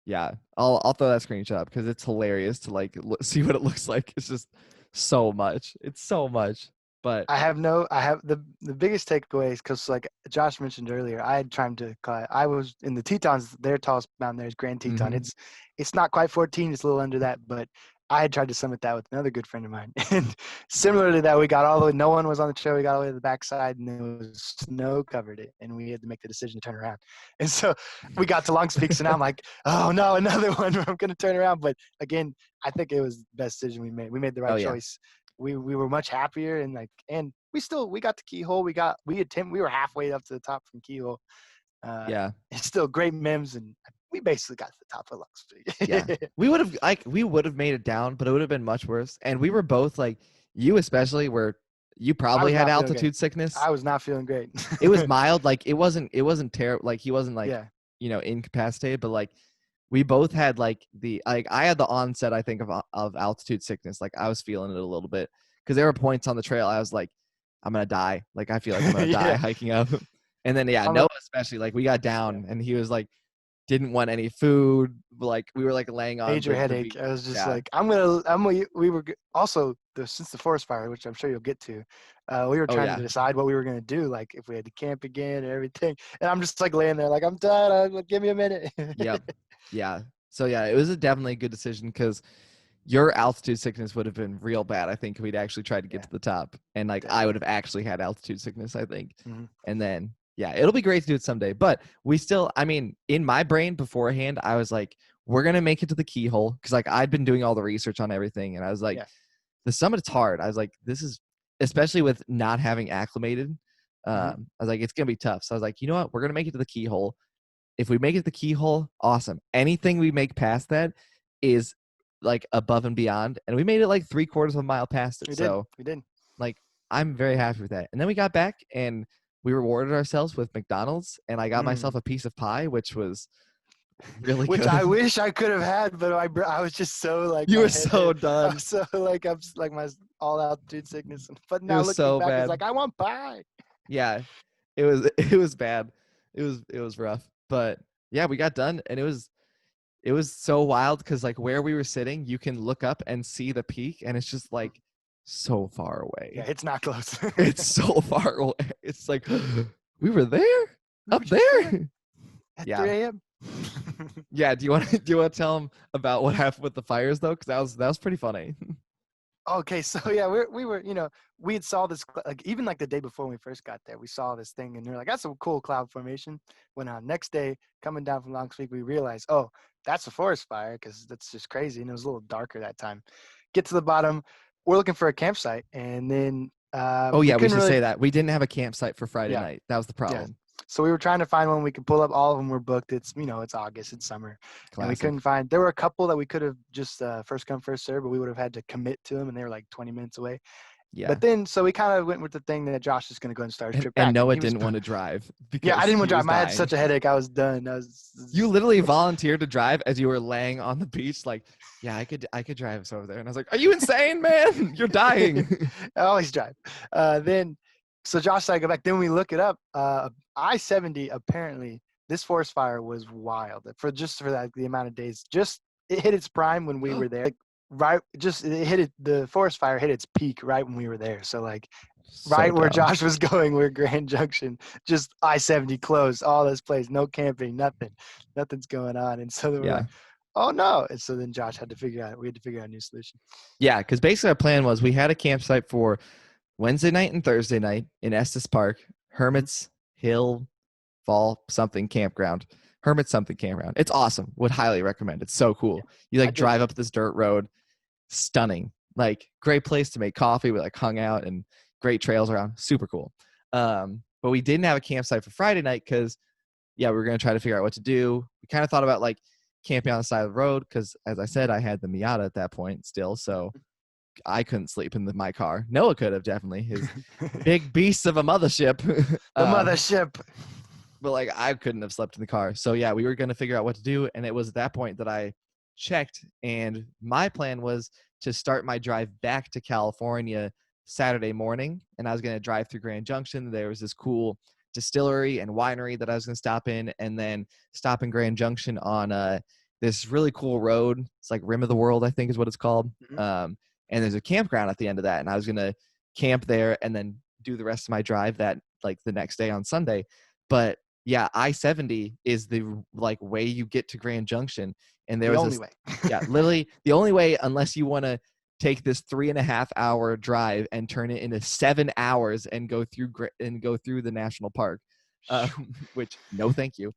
[SPEAKER 2] yeah, I'll throw that screenshot up because it's hilarious to like see what it looks like. It's just so much. It's so much. But
[SPEAKER 1] I have the biggest takeaways because like Josh mentioned earlier, I had tried to I was in the Tetons. Their tallest mountain there is Grand Teton.
[SPEAKER 2] Mhm.
[SPEAKER 1] It's not quite 14. It's a little under that, but I had tried to summit that with another good friend of mine. And similar to that, we got all the way. No one was on the trail. We got all the way to the backside, and there was snow covered it, and we had to make the decision to turn around. And so we got to Longs Peak, and I'm like, oh no, another one where I'm going to turn around. But again, I think it was the best decision we made. We made the right
[SPEAKER 2] yeah.
[SPEAKER 1] choice. We were much happier and we got to Keyhole. We were halfway up to the top from Keyhole.
[SPEAKER 2] Yeah.
[SPEAKER 1] It's still great memes, and we basically got to the top of Lux Peak.
[SPEAKER 2] Yeah. We would have made it down, but it would have been much worse. And we were both like, you especially, where you probably had altitude sickness.
[SPEAKER 1] I was not feeling great.
[SPEAKER 2] It was mild. Like it wasn't terrible. Like he wasn't like,
[SPEAKER 1] yeah.
[SPEAKER 2] Incapacitated, but like we both had like I had the onset, I think, of altitude sickness. Like I was feeling it a little bit because there were points on the trail I was like, I'm gonna die. Like I feel like I'm gonna die hiking up. And then Noah especially, like we got down and he was like, didn't want any food. Like we were like laying on
[SPEAKER 1] major headache. I was just like, we were also since the forest fire, which I'm sure you'll get to, we were trying to decide what we were going to do, like if we had to camp again and everything. And I'm just like laying there like, I'm done. Give me a minute.
[SPEAKER 2] Yep. Yeah. So yeah, it was definitely a good decision because your altitude sickness would have been real bad. I think we'd actually tried to get to the top, and like definitely. I would have actually had altitude sickness, I think. Mm-hmm. And then it'll be great to do it someday. But we still, I mean, in my brain beforehand, I was like, we're gonna make it to the Keyhole because like I'd been doing all the research on everything, and I was like, the summit's hard. I was like, this is, especially with not having acclimated. I was like, it's gonna be tough. So I was like, you know what, we're gonna make it to the Keyhole. If we make it to the Keyhole, awesome. Anything we make past that is like above and beyond. And we made it like 3/4 of a mile past it.
[SPEAKER 1] We did.
[SPEAKER 2] Like, I'm very happy with that. And then we got back and we rewarded ourselves with McDonald's, and I got myself a piece of pie, which was really
[SPEAKER 1] which
[SPEAKER 2] good.
[SPEAKER 1] I wish I could have had, but I was just so like,
[SPEAKER 2] you were so done.
[SPEAKER 1] I was so like, I'm like my all altitude sickness. But now looking back, it's like, I want pie.
[SPEAKER 2] Yeah, it was bad. It was rough. But yeah, we got done, and it was so wild because like where we were sitting, you can look up and see the peak, and it's just like so far away.
[SPEAKER 1] Yeah, it's not close.
[SPEAKER 2] It's so far away. It's like we were there, up there
[SPEAKER 1] at 3 a.m.
[SPEAKER 2] Yeah. Do you want to tell them about what happened with the fires though? Because that was pretty funny.
[SPEAKER 1] Okay, so yeah, we were, we had saw this, like even like the day before when we first got there, we saw this thing and we are like, that's a cool cloud formation. When next day coming down from Longs Peak, we realized, oh, that's a forest fire because that's just crazy. And it was a little darker that time. Get to the bottom, we're looking for a campsite, and then
[SPEAKER 2] we should say that we didn't have a campsite for Friday night. That was the problem.
[SPEAKER 1] Yeah. So we were trying to find one we could pull up. All of them were booked. It's it's August, it's summer. Classic. And we couldn't find. There were a couple that we could have just first come first serve, but we would have had to commit to them, and they were like 20 minutes away. Yeah. But then, so we kind of went with the thing that Josh is going to go and start his trip back.
[SPEAKER 2] And Noah didn't want to drive.
[SPEAKER 1] Yeah, I didn't want to drive. I had such a headache. I was done.
[SPEAKER 2] You literally volunteered to drive as you were laying on the beach. Like, yeah, I could drive us over there. And I was like, are you insane, man? You're dying.
[SPEAKER 1] I always drive. So Josh and I go back. Then we look it up. I-70, apparently, this forest fire was wild for the amount of days. It hit its prime when we were there. The forest fire hit its peak right when we were there. So like where Josh was going, we're Grand Junction, just I-70 closed, all this place, no camping, nothing's going on. And so we're like, oh no. And so then Josh had to figure out a new solution.
[SPEAKER 2] Yeah, because basically our plan was we had a campsite for Wednesday night and Thursday night in Estes Park, Hermit's Hill, Fall something campground. Hermit something campground. It's awesome. Would highly recommend. It's so cool. You
[SPEAKER 1] I
[SPEAKER 2] like
[SPEAKER 1] did.
[SPEAKER 2] drive up this dirt road. Stunning. Like great place to make coffee. We like hung out and great trails around. Super cool. But we didn't have a campsite for Friday night because we were gonna try to figure out what to do. We kind of thought about like camping on the side of the road because, as I said, I had the Miata at that point still, so I couldn't sleep in my car. Noah could have definitely. His big beast of a mothership.
[SPEAKER 1] The mothership.
[SPEAKER 2] But like I couldn't have slept in the car. So yeah, we were gonna figure out what to do, and it was at that point that I checked, and my plan was to start my drive back to California Saturday morning, and I was gonna drive through Grand Junction. There was this cool distillery and winery that I was gonna stop in, and then stop in Grand Junction on this really cool road. It's like Rim of the World, I think is what it's called. And there's a campground at the end of that, and I was gonna camp there and then do the rest of my drive that like the next day on Sunday. But yeah, I-70 is the like way you get to Grand Junction, and there
[SPEAKER 1] The
[SPEAKER 2] was
[SPEAKER 1] only
[SPEAKER 2] this,
[SPEAKER 1] way.
[SPEAKER 2] literally the only way, unless you want to take this 3.5 hour drive and turn it into 7 hours and go through the national park, which no, thank you.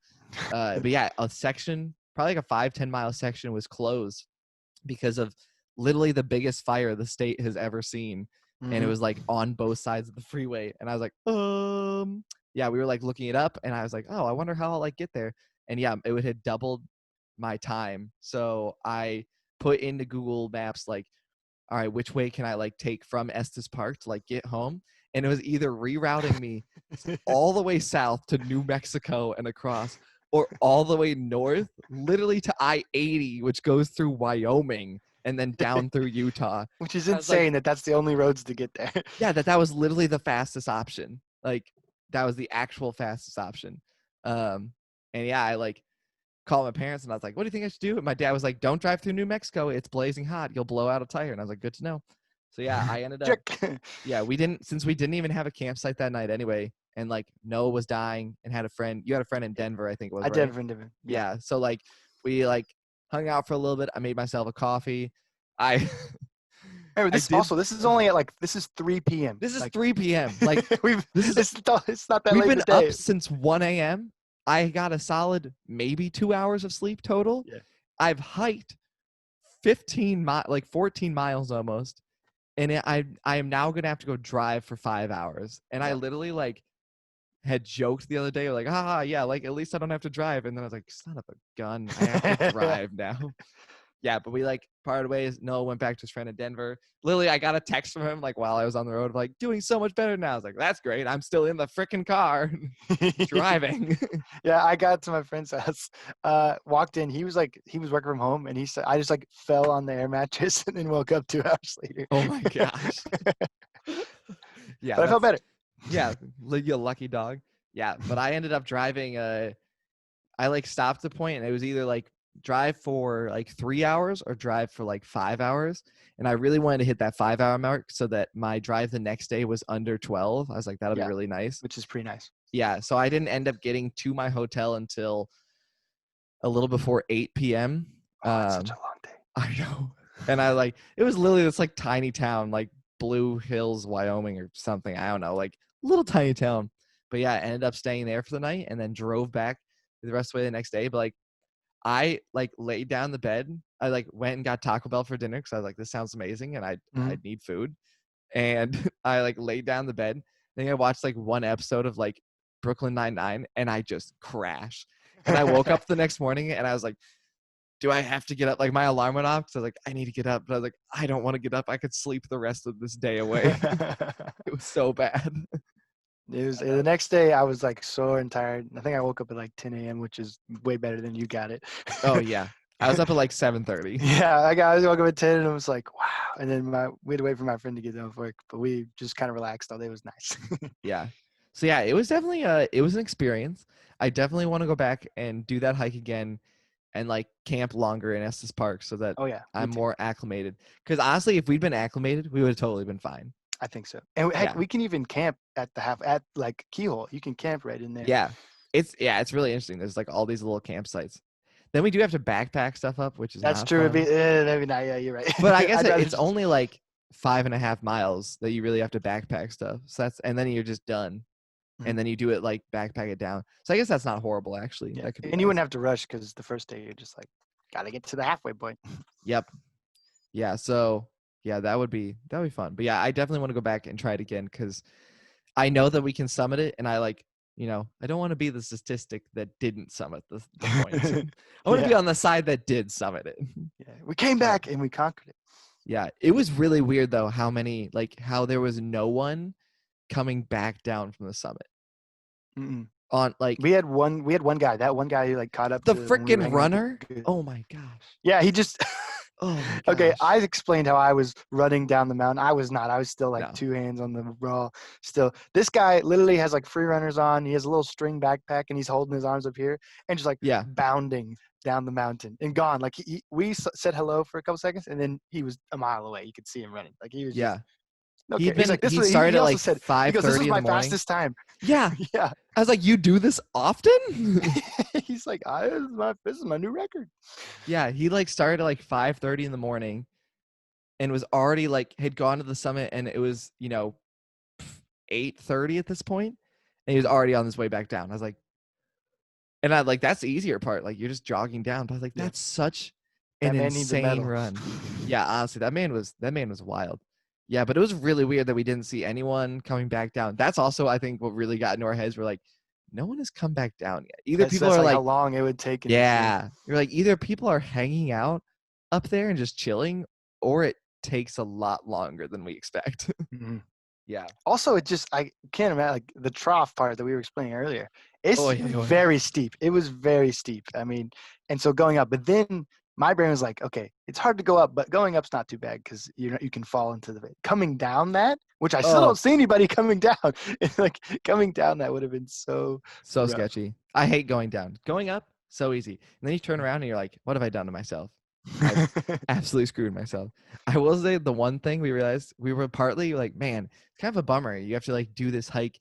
[SPEAKER 2] But yeah, a section, probably like a 5-10 mile section, was closed because of literally the biggest fire the state has ever seen. And it was like on both sides of the freeway. And I was like, yeah, we were like looking it up, and I was like, oh, I wonder how I'll like get there. And yeah, it would have doubled my time. So I put into Google Maps, like, all right, which way can I like take from Estes Park to like get home? And it was either rerouting me all the way south to New Mexico and across, or all the way north, literally to I-80, which goes through Wyoming and then down through Utah.
[SPEAKER 1] Which is
[SPEAKER 2] I was like,
[SPEAKER 1] insane that that's the only roads to get there.
[SPEAKER 2] yeah, that was literally the fastest option. Like that was the actual fastest option. And yeah, I like called my parents and I was like, what do you think I should do? And my dad was like, don't drive through New Mexico. It's blazing hot. You'll blow out a tire. And I was like, good to know. So yeah, I ended up, since we didn't even have a campsite that night anyway. And like Noah was dying and had a friend. You had a friend in Denver, I think it was,
[SPEAKER 1] I
[SPEAKER 2] right?
[SPEAKER 1] did in Denver.
[SPEAKER 2] Yeah. So like we like hung out for a little bit. I made myself a coffee. I
[SPEAKER 1] Remember, this is only at like, this is 3 p.m.
[SPEAKER 2] This is
[SPEAKER 1] like,
[SPEAKER 2] 3 p.m. Like
[SPEAKER 1] it's not that
[SPEAKER 2] we've
[SPEAKER 1] late in
[SPEAKER 2] been
[SPEAKER 1] the day.
[SPEAKER 2] up since 1 a.m. I got a solid maybe 2 hours of sleep total.
[SPEAKER 1] Yeah.
[SPEAKER 2] I've hiked 14 miles almost, and I am now gonna have to go drive for 5 hours. And I literally like had joked the other day, like, yeah, like at least I don't have to drive. And then I was like, son of a gun, I have to drive now. Yeah, but we like parted ways. Noah went back to his friend in Denver. Literally, I got a text from him like while I was on the road, like doing so much better now. I was like, that's great. I'm still in the freaking car driving.
[SPEAKER 1] Yeah, I got to my friend's house, walked in. He was working from home, and he said, I just like fell on the air mattress and then woke up 2 hours later.
[SPEAKER 2] Oh my gosh. Yeah,
[SPEAKER 1] but I felt better.
[SPEAKER 2] Yeah, you lucky dog. Yeah, but I ended up driving. I like stopped the point, and it was either like drive for like 3 hours or drive for like 5 hours. And I really wanted to hit that 5 hour mark so that my drive the next day was under 12. I was like, that'll be really nice.
[SPEAKER 1] Which is pretty nice.
[SPEAKER 2] Yeah. So I didn't end up getting to my hotel until a little before 8 p.m.
[SPEAKER 1] It's such a long day.
[SPEAKER 2] I know. And I like, it was literally this like tiny town, like Blue Hills, Wyoming or something. I don't know, like little tiny town. But yeah, I ended up staying there for the night and then drove back the rest of the way the next day. But like, I like laid down the bed. I like went and got Taco Bell for dinner because I was like, this sounds amazing, and I need food. And I like laid down the bed. I think I watched like one episode of like Brooklyn Nine-Nine, and I just crashed. And I woke up the next morning, and I was like, do I have to get up? Like my alarm went off, so I was like, I need to get up. But I was like, I don't want to get up. I could sleep the rest of this day away. It was so bad.
[SPEAKER 1] It was the next day. I was like sore and tired. I think I woke up at like 10 a.m., which is way better than you got it.
[SPEAKER 2] Oh yeah, I was up at like 7:30.
[SPEAKER 1] Yeah, I was woke up at 10, and I was like, wow. And then we had to wait for my friend to get done with work, but we just kind of relaxed all day. It was nice.
[SPEAKER 2] Yeah. So yeah, it was definitely it was an experience. I definitely want to go back and do that hike again, and like camp longer in Estes Park so that I'm more acclimated. Because honestly, if we'd been acclimated, we would have totally been fine.
[SPEAKER 1] I think so. And heck, we can even camp at like Keyhole. You can camp right in there.
[SPEAKER 2] Yeah. It's really interesting. There's like all these little campsites. Then we do have to backpack stuff up, which is
[SPEAKER 1] that's
[SPEAKER 2] not
[SPEAKER 1] true.
[SPEAKER 2] fun.
[SPEAKER 1] Maybe not. Yeah, you're right.
[SPEAKER 2] But I guess it's only like 5.5 miles that you really have to backpack stuff. So and then you're just done. and then you do it like backpack it down. So I guess that's not horrible actually.
[SPEAKER 1] Yeah,
[SPEAKER 2] That could be
[SPEAKER 1] and you
[SPEAKER 2] nice.
[SPEAKER 1] wouldn't have to rush because the first day you're just like, gotta get to the halfway point.
[SPEAKER 2] Yep. Yeah. So yeah, that would be fun. But yeah, I definitely want to go back and try it again because I know that we can summit it, and I like, I don't want to be the statistic that didn't summit the point. I want to be
[SPEAKER 1] Yeah,
[SPEAKER 2] on the side that did summit it.
[SPEAKER 1] yeah. We came
[SPEAKER 2] But
[SPEAKER 1] back and we conquered it.
[SPEAKER 2] yeah, it was really weird though how there was no one coming back down from the summit
[SPEAKER 1] Mm-mm.
[SPEAKER 2] on like
[SPEAKER 1] We had one. We had one guy. That one guy who like caught up
[SPEAKER 2] the
[SPEAKER 1] to when we were
[SPEAKER 2] freaking
[SPEAKER 1] hanging out.
[SPEAKER 2] runner. Oh my gosh.
[SPEAKER 1] Yeah, he just.
[SPEAKER 2] Oh my
[SPEAKER 1] Okay, I
[SPEAKER 2] gosh.
[SPEAKER 1] explained how I was running down the mountain. I was not. I was still like
[SPEAKER 2] No.
[SPEAKER 1] 2 hands on the raw. Still, this guy literally has like free runners on. He has a little string backpack and he's holding his arms up here and just like
[SPEAKER 2] Yeah.
[SPEAKER 1] bounding down the mountain and gone. Like we said hello for a couple seconds and then he was a mile away. You could see him running. Like he was just
[SPEAKER 2] Yeah.
[SPEAKER 1] okay. He's like this
[SPEAKER 2] He
[SPEAKER 1] was.
[SPEAKER 2] started
[SPEAKER 1] He
[SPEAKER 2] at
[SPEAKER 1] also
[SPEAKER 2] like
[SPEAKER 1] said he goes, "This was
[SPEAKER 2] 5:30 in the
[SPEAKER 1] my
[SPEAKER 2] morning.
[SPEAKER 1] fastest time."
[SPEAKER 2] Yeah.
[SPEAKER 1] Yeah.
[SPEAKER 2] I was like, you do this often?
[SPEAKER 1] He's like, this is my new record.
[SPEAKER 2] Yeah, he like started at like 5:30 in the morning and was already like had gone to the summit, and it was 8:30 at this point, and he was already on his way back down. I was like, and I like that's the easier part, like you're just jogging down. But I was like,
[SPEAKER 1] Yeah.
[SPEAKER 2] that's such
[SPEAKER 1] That
[SPEAKER 2] an
[SPEAKER 1] man needs a
[SPEAKER 2] insane
[SPEAKER 1] medal.
[SPEAKER 2] run. Yeah, honestly, that man was wild. Yeah, but it was really weird that we didn't see anyone coming back down. That's also I think what really got into our heads. We're like, no one has come back down yet. Either people
[SPEAKER 1] That's
[SPEAKER 2] are
[SPEAKER 1] like how
[SPEAKER 2] like,
[SPEAKER 1] long it would take in the scene.
[SPEAKER 2] yeah, you're like either people are hanging out up there and just chilling, or it takes a lot longer than we expect.
[SPEAKER 1] Mhm.
[SPEAKER 2] Yeah.
[SPEAKER 1] Also, I can't imagine like the trough part that we were explaining earlier. It's
[SPEAKER 2] Oh yeah.
[SPEAKER 1] very steep. It was very steep. I mean, and so going up, but then my brain was like, okay, it's hard to go up, but going up's not too bad because you can fall into the coming down that, which I still
[SPEAKER 2] Oh,
[SPEAKER 1] don't see anybody coming down. It's like coming down that would have been so
[SPEAKER 2] so
[SPEAKER 1] rough.
[SPEAKER 2] sketchy. I hate going down. Going up, so easy. And then you turn around and you're like, what have I done to myself? I've absolutely screwed myself. I will say the one thing we realized, we were partly like, man, it's kind of a bummer. You have to like do this hike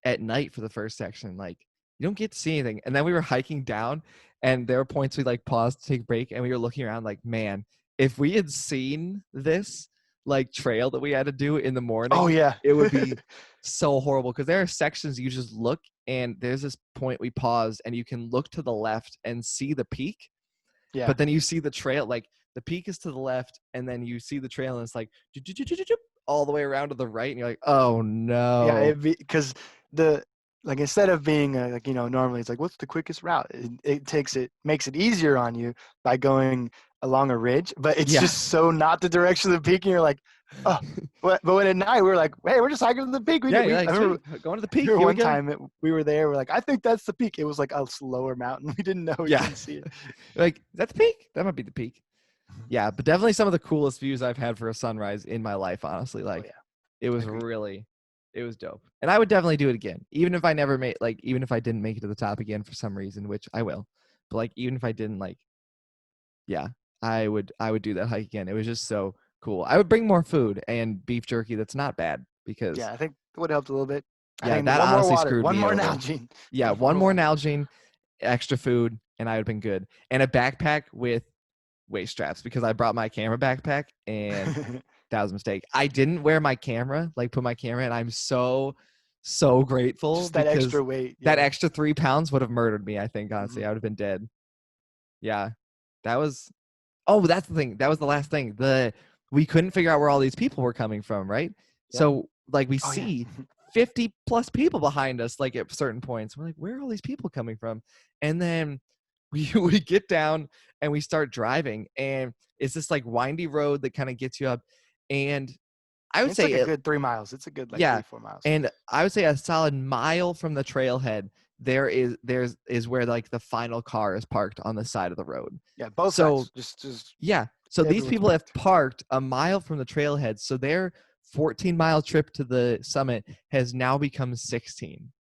[SPEAKER 2] at night for the first section. Like you don't get to see anything. And then we were hiking down, and there were points we like paused to take a break, and we were looking around like, man, if we had seen this like trail that we had to do in the
[SPEAKER 1] Oh
[SPEAKER 2] morning,
[SPEAKER 1] yeah.
[SPEAKER 2] it would be so horrible, because there are sections you just look, and there's this point we paused and you can look to the left and see the peak,
[SPEAKER 1] Yeah.
[SPEAKER 2] but then you see the trail, like the peak is to the left, and then you see the trail and it's like all the way around to the right, and you're like, oh
[SPEAKER 1] Yeah,
[SPEAKER 2] no.
[SPEAKER 1] because the like instead of being like normally it's like what's the quickest route? It makes it easier on you by going along a ridge, but it's
[SPEAKER 2] Yeah.
[SPEAKER 1] just so not the direction of the peak, and you're like, oh. But when at night we were like, hey, we're just hiking to the peak.
[SPEAKER 2] Yeah, you're like,
[SPEAKER 1] I remember,
[SPEAKER 2] sweet, going to the peak,
[SPEAKER 1] remember
[SPEAKER 2] here we
[SPEAKER 1] one
[SPEAKER 2] go.
[SPEAKER 1] time we were there. We're like, I think that's the peak. It was like a slower mountain. We didn't know. We
[SPEAKER 2] Yeah.
[SPEAKER 1] couldn't see it.
[SPEAKER 2] Like, is that the peak? That might be the peak. Yeah, but definitely some of the coolest views I've had for a sunrise in my life, honestly. Like,
[SPEAKER 1] yeah.
[SPEAKER 2] it was
[SPEAKER 1] Agreed.
[SPEAKER 2] it was dope. And I would definitely do it again. Even if I never made, like, even if I didn't make it to the top again for some reason, which I will. But like, even if I didn't, like, yeah, I would do that hike again. It was just so cool. I would bring more food and beef jerky. That's not bad because
[SPEAKER 1] Yeah, I think it would have helped a little bit. I
[SPEAKER 2] yeah,
[SPEAKER 1] think
[SPEAKER 2] that
[SPEAKER 1] one more
[SPEAKER 2] honestly
[SPEAKER 1] water,
[SPEAKER 2] screwed
[SPEAKER 1] one
[SPEAKER 2] me
[SPEAKER 1] more
[SPEAKER 2] over.
[SPEAKER 1] Nalgene.
[SPEAKER 2] Yeah, one more Nalgene, extra food, and I would have been good. And a backpack with waist straps, because I brought my camera backpack, and that was a mistake. I didn't wear my camera, like put my camera in. I'm so grateful,
[SPEAKER 1] Just that
[SPEAKER 2] because
[SPEAKER 1] extra weight.
[SPEAKER 2] that
[SPEAKER 1] Yeah.
[SPEAKER 2] extra 3 pounds would have murdered me, I think, honestly.
[SPEAKER 1] Mhm.
[SPEAKER 2] I would have been dead. Yeah. That was, oh, that's the thing. That was the last thing. We couldn't figure out where all these people were coming from, right?
[SPEAKER 1] Yeah.
[SPEAKER 2] So like we
[SPEAKER 1] Oh yeah.
[SPEAKER 2] see 50 plus people behind us, like at certain points. We're like, where are all these people coming from? And then we get down and we start driving, and it's this like windy road that kind of gets you up. And I would
[SPEAKER 1] It's like
[SPEAKER 2] say
[SPEAKER 1] a
[SPEAKER 2] it,
[SPEAKER 1] good 3 miles. It's a good like
[SPEAKER 2] yeah.
[SPEAKER 1] 3-4 miles.
[SPEAKER 2] And I would say a solid mile from the trailhead, there's where like the final car is parked on the side of the road.
[SPEAKER 1] Yeah, both
[SPEAKER 2] So
[SPEAKER 1] sides. Just
[SPEAKER 2] yeah. So these
[SPEAKER 1] everyone's
[SPEAKER 2] people have
[SPEAKER 1] parked.
[SPEAKER 2] parked a mile from the trailhead. So their 14-mile trip to the summit has now become 16.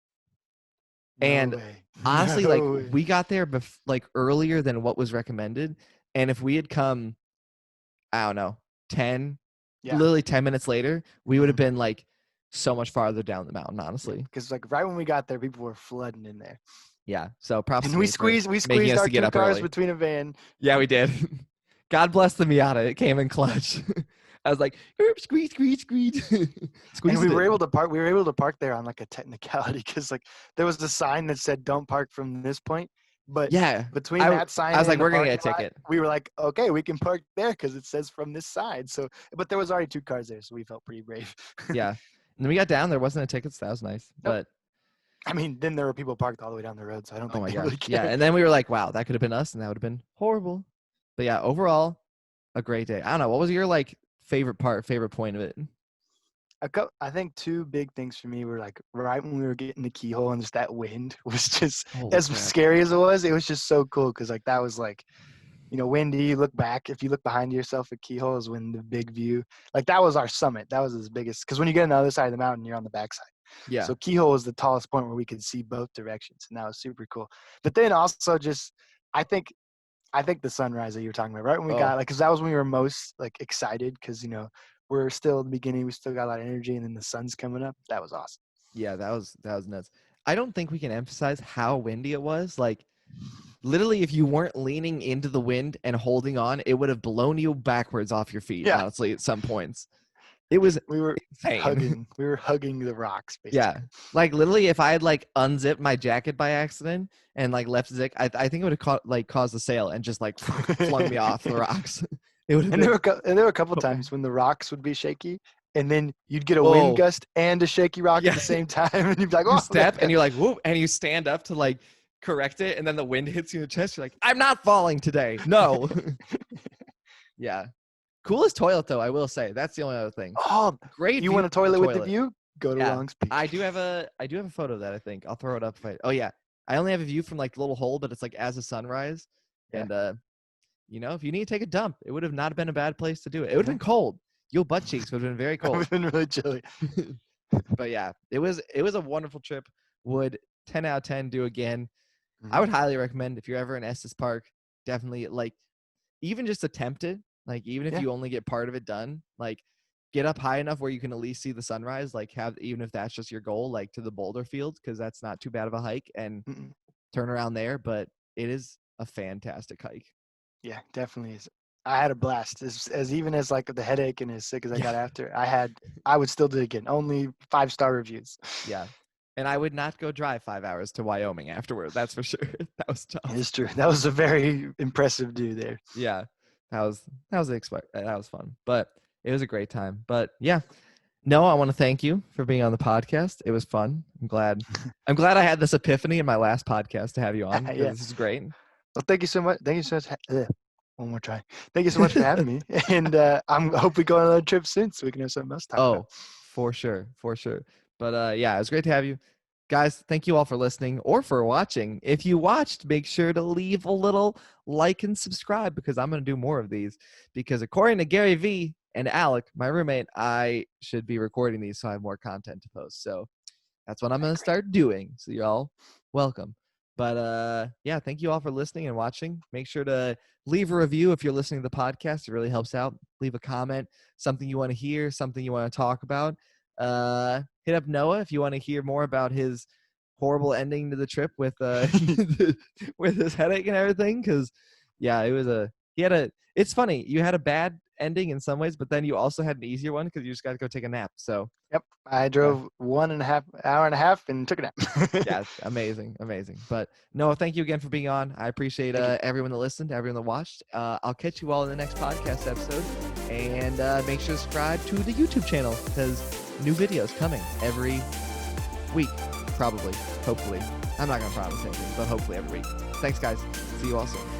[SPEAKER 1] No
[SPEAKER 2] And
[SPEAKER 1] way.
[SPEAKER 2] honestly, like
[SPEAKER 1] No way.
[SPEAKER 2] we got there like earlier than what was recommended. And if we had come, I don't know, 10,
[SPEAKER 1] Yeah.
[SPEAKER 2] literally 10 minutes later, we would have
[SPEAKER 1] Mhm.
[SPEAKER 2] been like so much farther down the mountain,
[SPEAKER 1] Yeah,
[SPEAKER 2] honestly.
[SPEAKER 1] because like right when we got there, people were flooding in there,
[SPEAKER 2] Yeah. So props
[SPEAKER 1] and
[SPEAKER 2] to
[SPEAKER 1] we
[SPEAKER 2] me for making
[SPEAKER 1] squeezed
[SPEAKER 2] us
[SPEAKER 1] our
[SPEAKER 2] to get
[SPEAKER 1] two
[SPEAKER 2] up
[SPEAKER 1] cars
[SPEAKER 2] early.
[SPEAKER 1] between a van.
[SPEAKER 2] Yeah, we did. God bless the Miata. It came in clutch. I was like, squeeze, squeeze, squeeze.
[SPEAKER 1] And
[SPEAKER 2] Squeeze
[SPEAKER 1] we
[SPEAKER 2] it.
[SPEAKER 1] were able to park. We were able to park there on like a technicality because like there was a sign that said "Don't park from this point," but
[SPEAKER 2] Yeah.
[SPEAKER 1] between
[SPEAKER 2] I
[SPEAKER 1] that sign
[SPEAKER 2] I was like,
[SPEAKER 1] and the
[SPEAKER 2] we're gonna
[SPEAKER 1] parking
[SPEAKER 2] get a
[SPEAKER 1] lot,
[SPEAKER 2] ticket.
[SPEAKER 1] we were like, okay, we can park there because it says from this side. So, but there was already 2 cars there, so we felt pretty brave.
[SPEAKER 2] Yeah. And then we got down. There wasn't a ticket, so that was nice.
[SPEAKER 1] Nope.
[SPEAKER 2] But
[SPEAKER 1] I mean, then there were people parked all the way down the road, so I don't
[SPEAKER 2] oh
[SPEAKER 1] think
[SPEAKER 2] my
[SPEAKER 1] they really
[SPEAKER 2] gosh. Yeah.
[SPEAKER 1] cared.
[SPEAKER 2] And then we were like, wow, that could have been us, and that would have been horrible. But yeah, overall, a great day. I don't know. What was your like favorite point of it?
[SPEAKER 1] I think 2 big things for me were like right when we were getting the keyhole and just that wind was just
[SPEAKER 2] Holy
[SPEAKER 1] as
[SPEAKER 2] crap.
[SPEAKER 1] scary as it was just so cool because like that was like, windy. You look back, if you look behind yourself at keyhole is when the big view, like that was our summit. That was his biggest because when you get on the other side of the mountain, you're on the backside.
[SPEAKER 2] Yeah.
[SPEAKER 1] So keyhole was the tallest point where we could see both directions, and that was super cool. But then also just, I think the sunrise that you were talking about, right when we
[SPEAKER 2] Oh.
[SPEAKER 1] got like, because that was when we were most like excited because we're still at the beginning, we still got a lot of energy, and then the sun's coming up. That was awesome.
[SPEAKER 2] Yeah, that was nuts. I don't think we can emphasize how windy it was. Like literally, if you weren't leaning into the wind and holding on, it would have blown you backwards off your feet,
[SPEAKER 1] Yeah,
[SPEAKER 2] honestly, at some points. It was
[SPEAKER 1] we were
[SPEAKER 2] insane.
[SPEAKER 1] we were hugging the rocks
[SPEAKER 2] Yeah.
[SPEAKER 1] basically.
[SPEAKER 2] Like literally, if I had like unzipped my jacket by accident and like left zip, I think it would have caused a sail and just like flung me off the rocks. It would have
[SPEAKER 1] And
[SPEAKER 2] been.
[SPEAKER 1] there were a couple
[SPEAKER 2] Oh my-
[SPEAKER 1] times when the rocks would be shaky, and then you'd get a wind
[SPEAKER 2] Oh,
[SPEAKER 1] gust and a shaky rock
[SPEAKER 2] yeah.
[SPEAKER 1] at the same time, and you'd be like,
[SPEAKER 2] You
[SPEAKER 1] "Oh,
[SPEAKER 2] step and you're like, whoop, and you stand up to like correct it, and then the wind hits you in the chest. You're like, I'm not falling today. No. Yeah. Coolest toilet though, I will say. That's the only other thing.
[SPEAKER 1] oh,
[SPEAKER 2] Great
[SPEAKER 1] you
[SPEAKER 2] view
[SPEAKER 1] want a
[SPEAKER 2] of the
[SPEAKER 1] toilet with the view? Go to
[SPEAKER 2] Yeah.
[SPEAKER 1] Long's Peak."
[SPEAKER 2] I do have a photo of that, I think. I'll throw it up if I oh yeah. I only have a view from like the little hole, but it's like as a sunrise.
[SPEAKER 1] Yeah.
[SPEAKER 2] And if you need to take a dump, it would have not been a bad place to do it. It would have been cold. Your butt cheeks would have been very
[SPEAKER 1] It would
[SPEAKER 2] cold.
[SPEAKER 1] have been really chilly.
[SPEAKER 2] But yeah, it was a wonderful trip. Would 10 out of 10 do again. I
[SPEAKER 1] Mhm.
[SPEAKER 2] would highly recommend if you're ever in Estes Park, definitely like even just attempt it. Like even if
[SPEAKER 1] Yeah.
[SPEAKER 2] you only get part of it done, like get up high enough where you can at least see the sunrise. Like have even if that's just your goal, like to the boulder field, because that's not too bad of a hike, and
[SPEAKER 1] Mm-mm.
[SPEAKER 2] turn around there. But it is a fantastic hike.
[SPEAKER 1] Yeah, definitely is. I had a blast. As even as like the headache and as sick as I got
[SPEAKER 2] Yeah.
[SPEAKER 1] after, I would still do it again. Only 5-star reviews.
[SPEAKER 2] Yeah. And I would not go drive 5 hours to Wyoming afterward. That's for sure. That was
[SPEAKER 1] It
[SPEAKER 2] tough.
[SPEAKER 1] is true. That was a very impressive do there.
[SPEAKER 2] Yeah. That was fun. But it was a great time. But yeah. No, I want to thank you for being on the podcast. It was fun. I'm glad I had this epiphany in my last podcast to have you on. 'Cause
[SPEAKER 1] Yeah.
[SPEAKER 2] This is great.
[SPEAKER 1] Well, thank you so much. Thank you so much. One more try. Thank you so much for having me. And I hope we go on another trip soon so we can have something else to talk about.
[SPEAKER 2] Oh, for sure. For sure. But yeah, it was great to have you. Guys, thank you all for listening or for watching. If you watched, make sure to leave a little like and subscribe because I'm going to do more of these. Because according to Gary Vee and Alec, my roommate, I should be recording these so I have more content to post. So that's what I'm going to start doing. So you're all welcome. But yeah, thank you all for listening and watching. Make sure to leave a review if you're listening to the podcast. It really helps out. Leave a comment, something you want to hear, something you want to talk about. Hit up Noah if you want to hear more about his horrible ending to the trip with with his headache and everything. Because yeah, it's funny, you had a bad ending in some ways, but then you also had an easier one because you just got to go take a nap. So
[SPEAKER 1] Yep. I drove 1.5 hours and took a nap.
[SPEAKER 2] yeah, amazing. But Noah, thank you again for being on. I appreciate everyone that listened, everyone that watched. I'll catch you all in the next podcast episode, and make sure to subscribe to the YouTube channel because new videos coming every week, probably, hopefully. I'm not gonna promise anything, but hopefully every week. Thanks, guys. See you all soon.